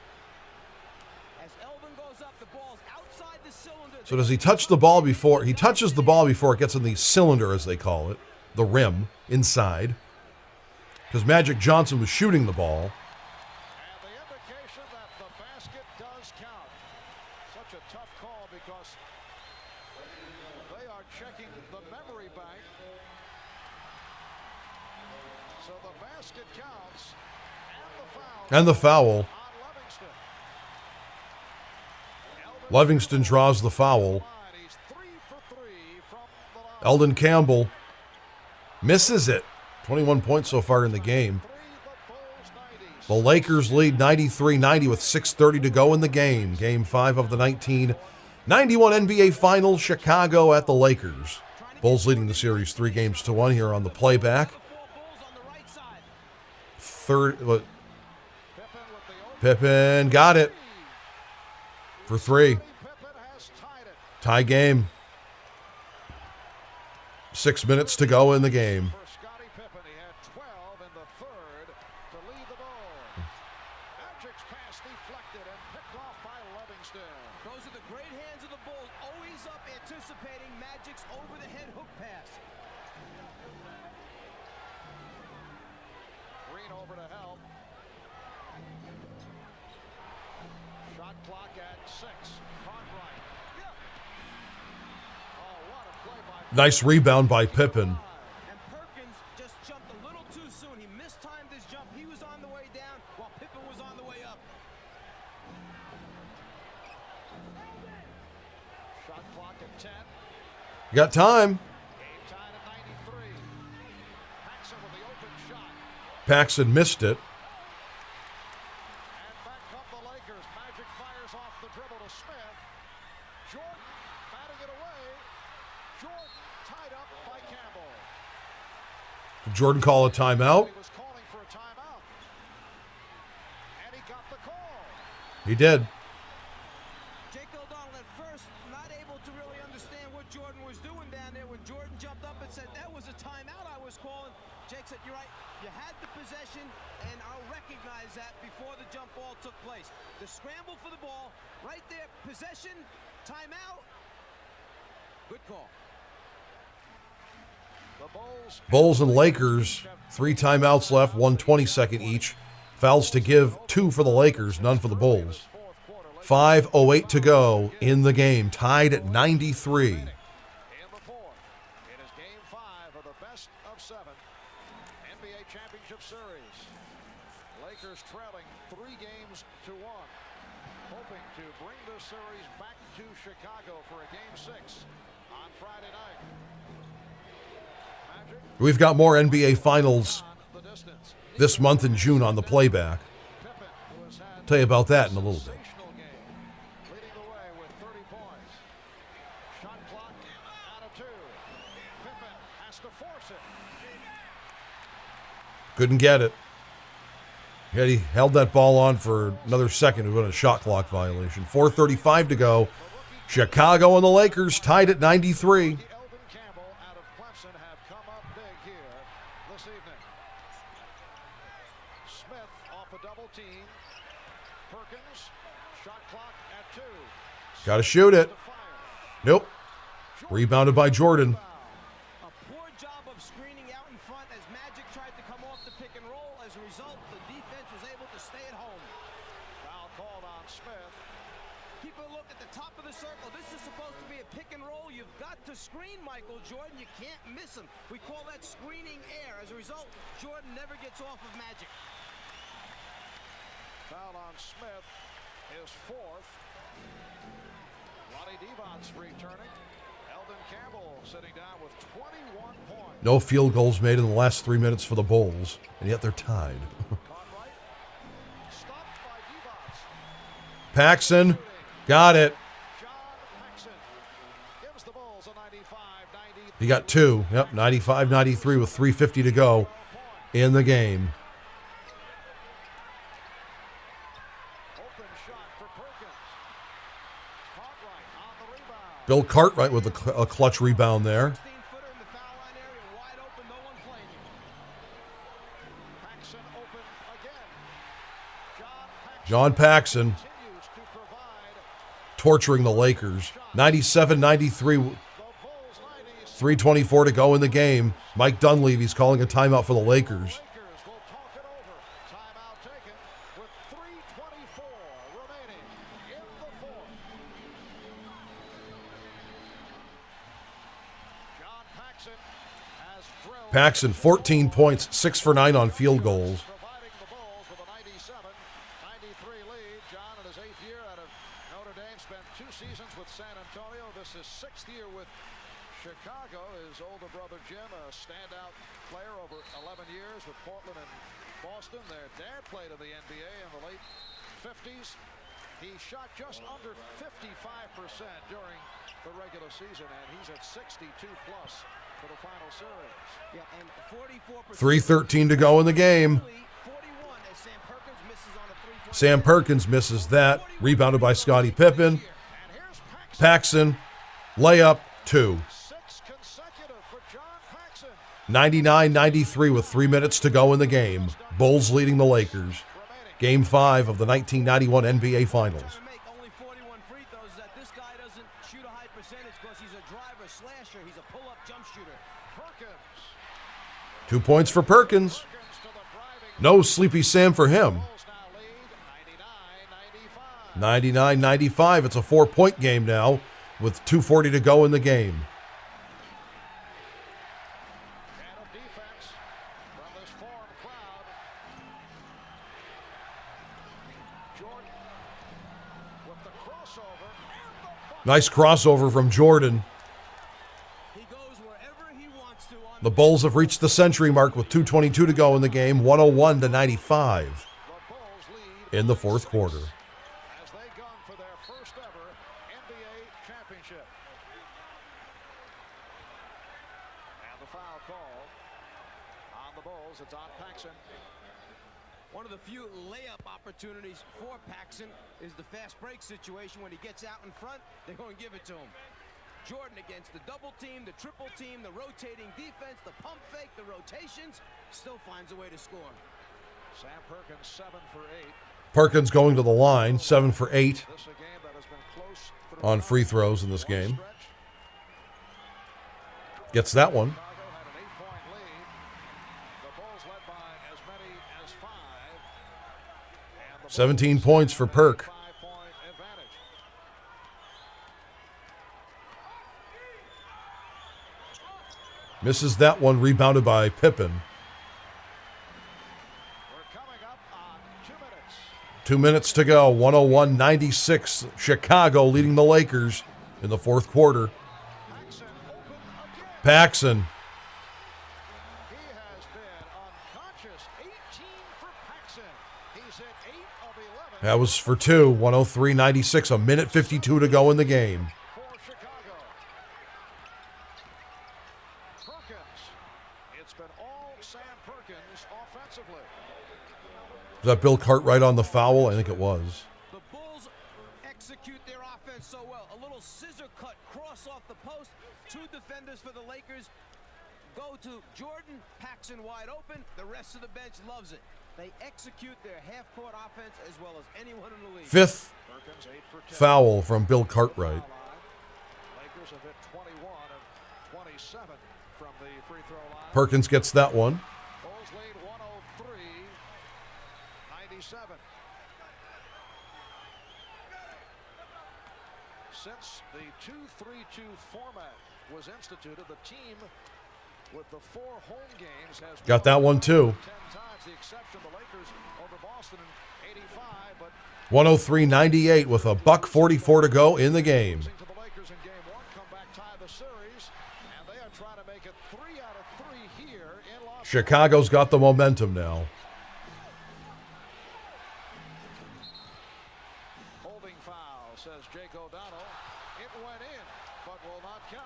As Elvin goes up, the ball's outside the cylinder. So does he touch the ball before... He touches the ball before it gets in the cylinder, as they call it, the rim, inside. Because Magic Johnson was shooting the ball. And the indication that the basket does count. Such a tough call because they are checking the memory bank. So the basket counts and the foul And the foul. on Livingston. Livingston draws the foul. He's 3 for 3 from the line. Eldon Campbell misses it. 21 points so far in the game. 3 the Bulls 90s. The Lakers lead 93-90 with 6:30 to go in the game. Game 5 of the 1991 NBA Finals, Chicago at the Lakers. Bulls leading the series 3-1 here on the playback. Bulls on the right side. Pippen got it for 3. Pippen has tied it. Tie game. 6 minutes to go in the game. For Scottie Pippen, he had 12 in the third to lead the ball. Magic's pass deflected and picked off by Livingston. Those are the great hands of the Bulls, always up anticipating Magic's over-the-head hook pass. Green over to help. Shot clock at 6. Cartwright. Oh, what a play by Nice rebound by Pippen. And Perkins just jumped a little too soon. He mistimed his jump. He was on the way down while Pippen was on the way up. shot clock at 10. You got time. Game tied at 93. Paxson with the open shot. Paxson missed it. And back come the Lakers. Magic fires off the dribble to Smith. Jordan batting it away. Jordan tied up by Campbell. Did Jordan call a timeout? He was calling for a timeout. And he got the call. He did. Jake O'Donnell at first not able to really understand what Jordan was doing down there. When Jordan jumped up and said, that was a timeout I was calling, Jake said, you're right, you had the possession, and I'll recognize that before the jump ball took place. The scramble for the ball, right there, possession, timeout. Good call. Bulls and Lakers, 3 timeouts left, 1:20 each. Fouls to give, 2 for the Lakers, none for the Bulls. 5:08 to go in the game, tied at 93. In the fourth, it is game 5 of the best of 7 NBA Championship Series. Lakers trailing 3 games to 1, hoping to bring this series back to Chicago for a game 6 on Friday night. Magic We've got more NBA Finals on the distance. this month in June on the Playback. Pippen, who has had Tell you about that in a little bit. sensational game, leading the way with 30 points. Shot clock out of 2. Pippen has to force it. Couldn't get it. Yet he held that ball on for another second. It was a shot clock violation. 4:35 to go. Chicago and the Lakers tied at 93. Elvin Campbell out of Clemson have come up big here this evening. Smith off a double team. Perkins, shot clock at 2. Got to shoot it. To fire. Nope. Rebounded by Jordan. A poor job of screening out in front as Magic tried to come off the pick and roll. As a result, the defense was able to stay at home. Foul called on Smith. Keep a look at the top of the circle. This is supposed to be a pick and roll. You've got to screen Michael Jordan. You can't miss him. We call that screening air. As a result, Jordan never gets off of Magic. Foul on Smith, his 4th. Lonnie Divac returning. Elvin Campbell sitting down with 21 points. No field goals made in the last 3 minutes for the Bulls, and yet they're tied. Cartwright, stopped by Divac. Paxson, got it. John Paxson gives the Bulls a 95-93. He got 2. Yep, 95-93 with 3:50 to go in the game. Open shot for Perkins. Cartwright on the rebound. Bill Cartwright with a clutch rebound there. 16-footer in the foul line area, wide open, no one playing him. Paxson open again. John Paxson Continues to provide torturing the Lakers. 97-93, the Bulls 90s. 3:24 to go in the game. Mike Dunleavy's calling a timeout for the Lakers. Lakers will talk it over. Timeout taken with 3:24 remaining in the fourth. John Paxson has drilled. Paxson, 14 points, 6 for 9 on field goals. Providing the Bulls with a 97-93 lead. John, in his 8th year out of Notre Dame, spent 2 seasons with San Antonio. This is 6th year with Chicago. His older brother Jim, a standout player over 11 years with Portland and Boston. Their dad played in the NBA in the late 50s. He shot just under 55% during the regular season, and he's at 62 plus for the final series. Yeah, and 44%. 3:13 to go in the game. 41 as Sam Perkins misses on a three-point. Sam Perkins misses that. Rebounded by Scottie Pippen. And here's Paxson. Paxson, layup, 2. 6 consecutive for John Paxson. 99-93 with 3 minutes to go in the game. Bulls leading the Lakers. Game 5 of the 1991 NBA Finals. To make only 41 free throws is that this guy doesn't shoot a high percentage because he's a driver slasher. He's a pull-up jump shooter. Perkins. 2 points for Perkins. Perkins to the driving. No Sleepy Sam for him. Bulls now lead 99-95. 99-95. It's a 4-point game now with 2:40 to go in the game. And of defense from this foreign crowd. Jordan with the crossover and the bucket. Nice crossover from Jordan. He goes wherever he wants to on The Bulls have reached the century mark with 2:22 to go in the game, 101-95 The Bulls lead in the fourth quarter. as they gun for their first ever NBA championship. And the foul call on the Bulls. It's on Paxson. One of the few layup opportunities for Paxson is the fast break situation. When he gets out in front, they're going to give it to him. Jordan against the double team, the triple team, the rotating defense, the pump fake, the rotations, still finds a way to score. Sam Perkins 7 for 8. Perkins going to the line, 7 for 8 on free throws in this game. Gets that one. 17 points for Perk. Misses that one, rebounded by Pippen. 2 minutes to go, 101-96. Chicago leading the Lakers in the fourth quarter. Paxson. He has been unconscious. 18 for Paxson. He's hit 8 of 11. That was for 2, 103-96, a minute 52 to go in the game. For Chicago. Perkins. It's been all Sam Perkins offensively. Was that Bill Cartwright on the foul? I think it was. The Bulls execute their offense so well. A little scissor cut cross off the post. 2 defenders for the Lakers go to Jordan. Paxson wide open. The rest of the bench loves it. They execute their half-court offense as well as anyone in the league. Fifth Perkins 8 for 10. foul from Bill Cartwright. Lakers have hit 21 of 27 from the free throw line. Perkins gets that one. Bulls lead 103-97. Since the 2-3-2 format was instituted, the team with the 4 home games has Got that one too. 10 times, the exception the Lakers over Boston in 85, but 103-98 with a $1:44 to go in the game. losing to the Lakers in game 1, come back, tie the series, and they are trying to make it 3 out of 3 here in Los Angeles. Chicago's got the momentum now. Holding foul, says Jake O'Donnell. It went in, but will not count.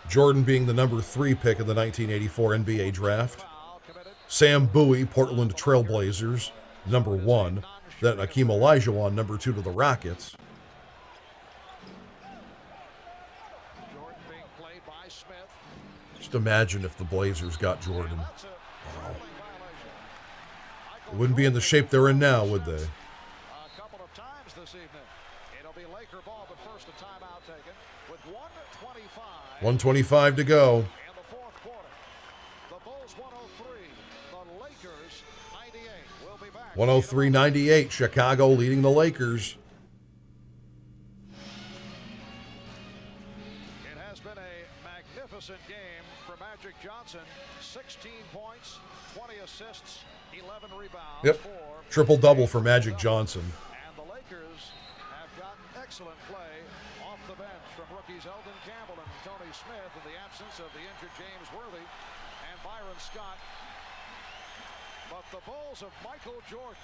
Jordan being the number 3 pick of the 1984 NBA draft. Foul committed. Sam Bowie, Portland Trailblazers, number 1. Then Akeem Olajuwon, number 2 to the Rockets. Jordan being played by Smith. Just imagine if the Blazers got Jordan. That's a holding violation. It wouldn't be in the shape they're in now, would they? A couple of times this evening. It'll be Laker ball, but first a timeout taken with 1:25 125 to go. in the fourth quarter. The Bulls 103, the Lakers 98. We'll be back. 103-98, Chicago leading the Lakers. It has been a magnificent game for Magic Johnson. 16 points, 20 assists, 11 rebounds. Yep. Triple-double for Magic Johnson. And the Lakers have gotten excellent play off the bench from rookies Eldon Campbell and Tony Smith in the absence of the injured James Worthy and Byron Scott. But the Bulls of Michael Jordan,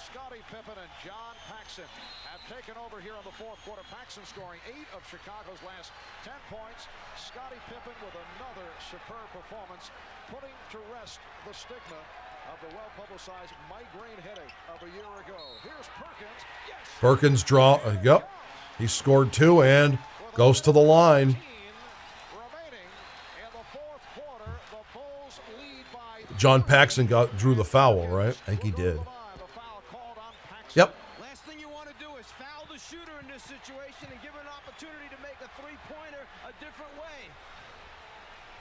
Scottie Pippen, and John Paxson have taken over here in the fourth quarter. Paxson scoring 8 of Chicago's last 10 points. Scottie Pippen with another superb performance, putting to rest the stigma of the well-publicized migraine headache of a year ago. Here's Perkins. Yes. Perkins yep. He scored 2 and goes to the line. Remaining in the fourth quarter, the Bulls lead by John Paxson drew the foul, right? I think he did. the foul called on Paxson. Yep. Last thing you want to do is foul the shooter in this situation and give him an opportunity to make a three-pointer a different way.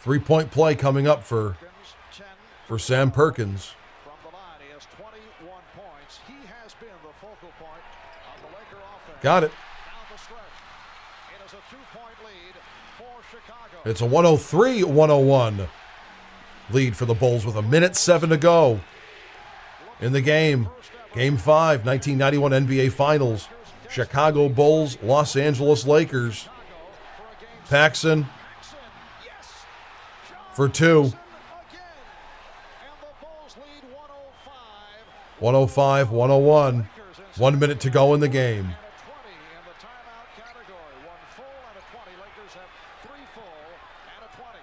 3-point play coming up for Perkins, 10 Sam Perkins. from the line. He has 21 points. He has been the focal point of the Laker offense. Got it. Down the stretch. It is a 2-point lead for Chicago. It's a 103-101 lead for the Bulls with 1:07 to go in the game. Game 5, 1991 NBA Finals. Chicago Bulls, Los Angeles Lakers. Paxson Yes. for 2. Again. And the Bulls lead 105. 105-101. 1 minute to go in the game. And a 20 in the timeout category. 1 full and a 20. Lakers have 3 full and a 20.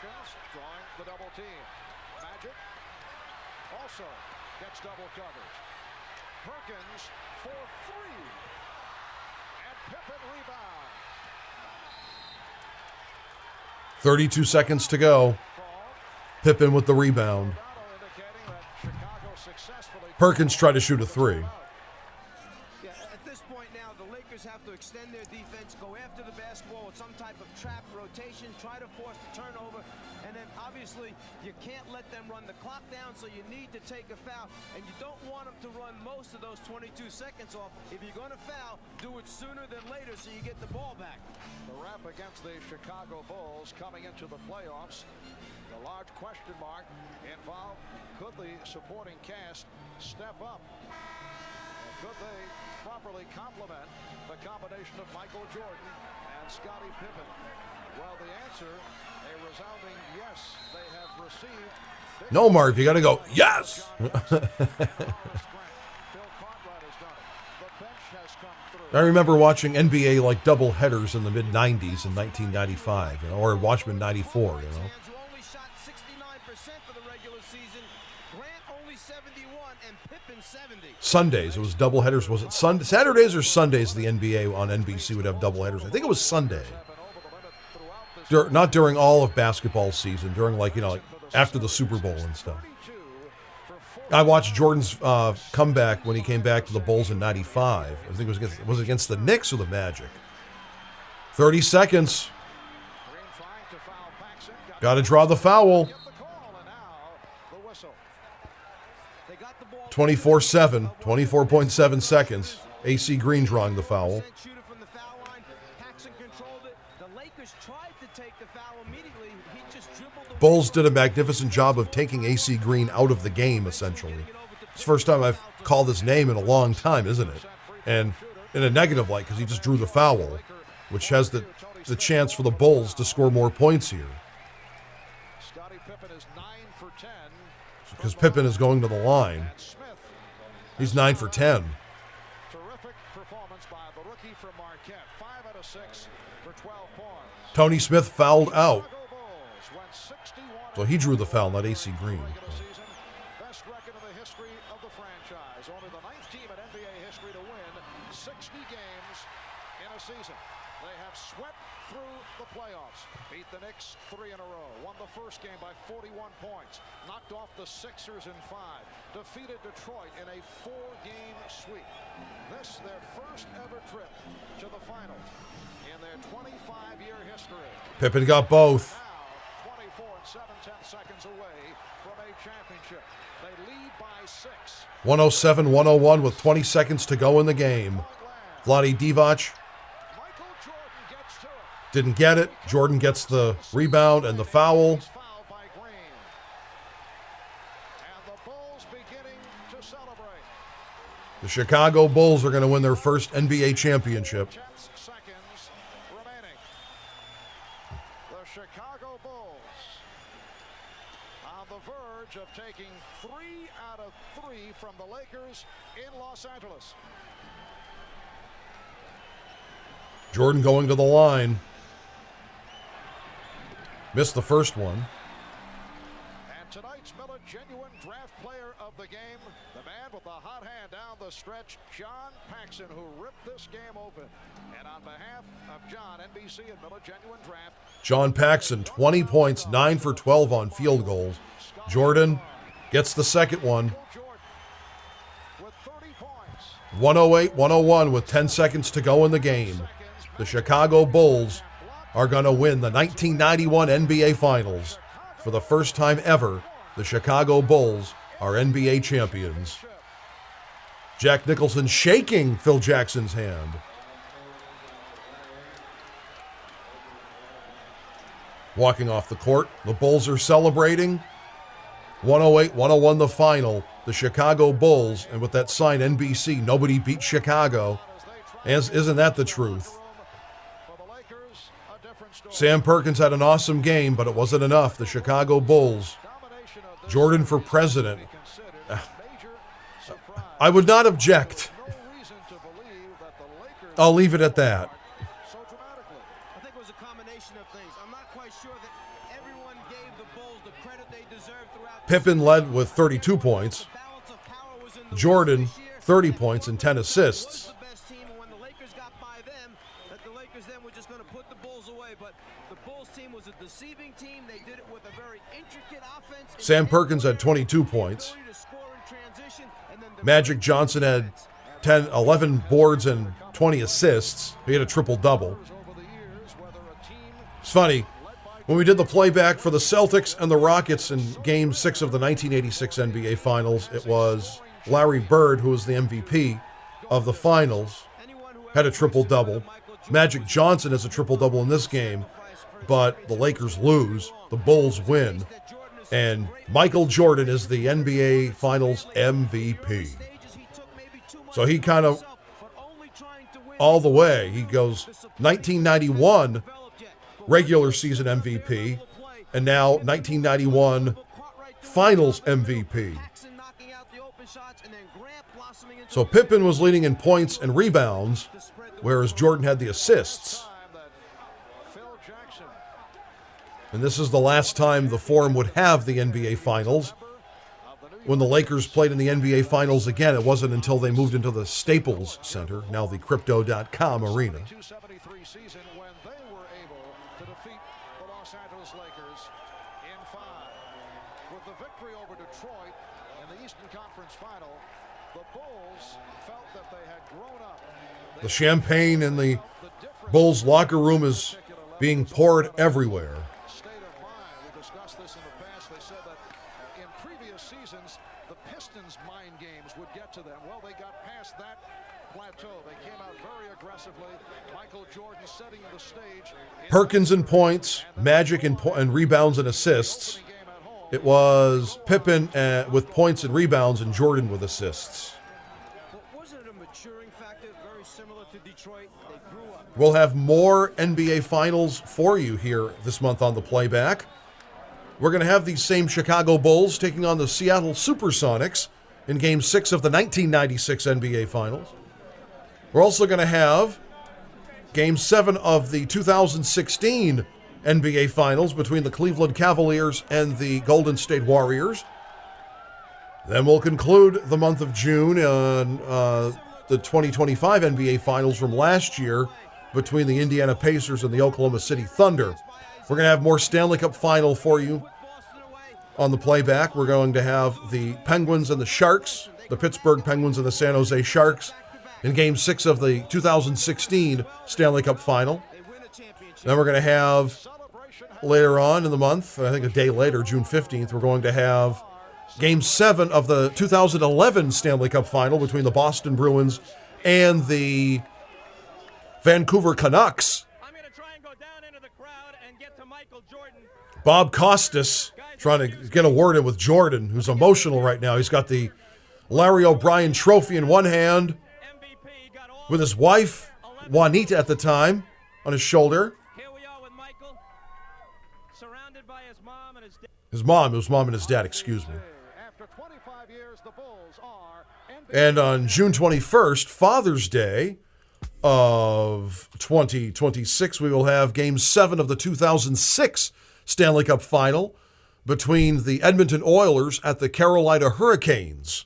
Perkins drawing the double team. Magic also gets double coverage. Perkins for three. And Pippen rebound. 32 seconds to go. Pippen with the rebound. Perkins tried to shoot a three. Yeah, at this point now, the Lakers have to extend their defense, go after the basketball with some type of trap rotation, try to force the turnover, and then obviously you can't let them run the clock down, so you need to take a foul, and you don't want them to run most of those 22 seconds off. If you're going to foul, do it sooner than later so you get the ball back. The rep against the Chicago Bulls coming into the playoffs. The large question mark involved, could the supporting cast step up? Could they properly complement the combination of Michael Jordan and Scottie Pippen? Well, the answer, a resounding yes. They have received. No, Marv, you got to go, yes! Bill Cartwright has done it. The bench has come through. I remember watching NBA like double headers in the mid-90s in 1995, or Watchmen 94, you know. Who only shot 69% for the regular season. Grant only 71 and Pippen 70. Sundays, it was double headers. Was it Saturdays or Sundays the NBA on NBC would have double headers? I think it was Sunday. Not during all of basketball season, during like after the Super Bowl and stuff. I watched Jordan's comeback when he came back to the Bulls in 95. I think it was against the Knicks or the Magic. 30 seconds. Got to draw the foul. 24-7, 24.7 seconds. AC Green drawing the foul. Shooter from the foul line. Paxson controlled it. The Lakers tried to take the foul immediately. He just dribbled the Bulls did a magnificent job of taking AC Green out of the game, essentially. It's the first time I've called his name in a long time, isn't it? And in a negative light, because he just drew the foul, which has the chance for the Bulls to score more points here. Scottie Pippen is 9 for 10. Because Pippen is going to the line. He's 9 for 10. Terrific performance by the rookie from Marquette. 5 out of 6 for 12 points. Tony Smith fouled out. Chicago Bulls went 61. So he drew the foul, not AC Green. Regular season, best record in the history of the franchise. Only the 9th team in NBA history to win 60 games in a season. They have swept through the playoffs. Beat the Knicks 3 in a row. Won the first game by 41 points. Knocked off the Sixers in 5. Defeated Detroit in a 4-game sweep. This their first ever trip to the finals in their 25-year history. Pippen got both. Now 24 and 7/10 seconds away from a championship. They lead by 6. 107-101 with 20 seconds to go in the game. Vlade Divac Michael Jordan gets to it. didn't get it. Jordan gets the rebound and the foul. Fouled by Green. And the Bulls beginning to celebrate. The Chicago Bulls are going to win their first NBA championship. 10 seconds remaining. The Chicago Bulls on the verge of taking 3 out of 3 from the Lakers in Los Angeles. Jordan going to the line. Missed the first one. And tonight's Miller Genuine Draft Player of the game, the man with the hot hand down the stretch, John Paxson, who ripped this game open. And on behalf of John, NBC and Miller Genuine Draft, John Paxson, 20 points, 9 for 12 on field goals. Jordan gets the second one. Jordan with 30 points. 108-101 with 10 seconds to go in the game. The Chicago Bulls are going to win the 1991 NBA Finals. For the first time ever, the Chicago Bulls are NBA champions. Jack Nicholson shaking Phil Jackson's hand. Walking off the court, the Bulls are celebrating. 108-101 the final. The Chicago Bulls, and with that sign NBC, nobody beat Chicago. Isn't that the truth? Sam Perkins had an awesome game, but it wasn't enough. The Chicago Bulls. Jordan for president. I would not object. I'll leave it at that. so dramatically. I think it was a combination of things. I'm not quite sure that everyone gave the Bulls the credit they deserved throughout. Pippen led with 32 points. Jordan, 30 points and 10 assists. The best team, and when the Lakers got by them, that the Lakers then were just going to put the Bulls away. But the Bulls team was a deceiving team. They did it with a very intricate offense. Sam Perkins had 22 points. Magic Johnson had 11 boards and 20 assists. He had a triple-double. It's funny, when we did the playback for the Celtics and the Rockets in Game 6 of the 1986 NBA Finals, it was Larry Bird, who was the MVP of the Finals, had a triple-double. Magic Johnson has a triple-double in this game, but the Lakers lose, the Bulls win, and Michael Jordan is the NBA Finals MVP. So he kind of, all the way, he goes 1991 regular season MVP, and now 1991 Finals MVP. So Pippen was leading in points and rebounds, whereas Jordan had the assists. And this is the last time the Forum would have the NBA Finals. When the Lakers played in the NBA Finals again, it wasn't until they moved into the Staples Center, now the Crypto.com Arena. 273 season when they were able to defeat the Los Angeles Lakers in 5. With the victory over Detroit in the Eastern Conference Final, the Bulls felt that they had grown up. The champagne in the Bulls locker room is being poured everywhere. State of mind. We discussed this in the past. They said that in previous seasons, the Pistons' mind games would get to them. Well, they got past that plateau. They came out very aggressively. Michael Jordan setting the stage. Perkins in points, Magic in and rebounds and assists. It was Pippen with points and rebounds and Jordan with assists. Wasn't it a maturing factor, very similar to Detroit? They grew up. We'll have more NBA Finals for you here this month on the Playback. We're going to have these same Chicago Bulls taking on the Seattle Supersonics in Game 6 of the 1996 NBA Finals. We're also going to have Game 7 of the 2016 NBA Finals between the Cleveland Cavaliers and the Golden State Warriors. Then we'll conclude the month of June on the 2025 NBA Finals from last year between the Indiana Pacers and the Oklahoma City Thunder. We're going to have more Stanley Cup Final for you on the Playback. We're going to have the Penguins and the Sharks, the Pittsburgh Penguins and the San Jose Sharks in Game 6 of the 2016 Stanley Cup Final. Then we're going to have, later on in the month, I think a day later, June 15th, we're going to have Game 7 of the 2011 Stanley Cup Final between the Boston Bruins and the Vancouver Canucks. I'm going to try and go down into the crowd and get to Michael Jordan. Bob Costas trying to get a word in with Jordan, who's emotional right now. He's got the Larry O'Brien trophy in one hand with his wife, Juanita at the time, on his shoulder. Here we are with Michael, surrounded by his mom and his dad. His mom and his dad, excuse me. After 25 years, the Bulls are And on June 21st, Father's Day of 2026, we will have Game 7 of the 2006 Stanley Cup Final between the Edmonton Oilers at the Carolina Hurricanes.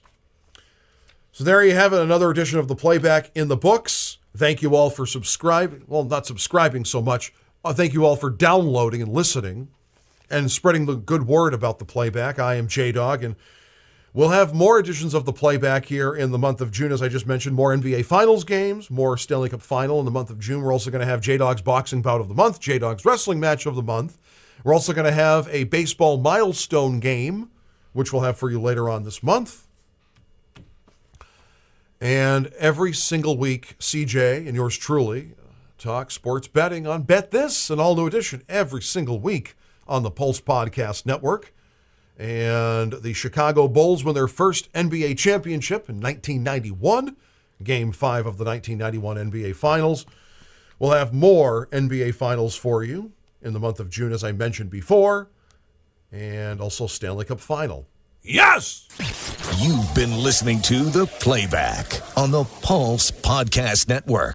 So there you have it, another edition of the Playback in the books. Thank you all for subscribing. Well, not subscribing so much. Thank you all for downloading and listening and spreading the good word about the Playback. I am Jay Dawg, and we'll have more editions of the Playback here in the month of June. As I just mentioned, more NBA Finals games, more Stanley Cup Final in the month of June. We're also going to have Jay Dawg's Boxing Bout of the Month, Jay Dawg's Wrestling Match of the Month. We're also going to have a baseball milestone game, which we'll have for you later on this month. And every single week, CJ and yours truly talk sports betting on Bet This, an all-new edition every single week on the Pulse Podcast Network. And the Chicago Bulls win their first NBA championship in 1991, Game 5 of the 1991 NBA Finals. We'll have more NBA Finals for you in the month of June, as I mentioned before, and also Stanley Cup Final. Yes! You've been listening to The Playback on the Pulse Podcast Network.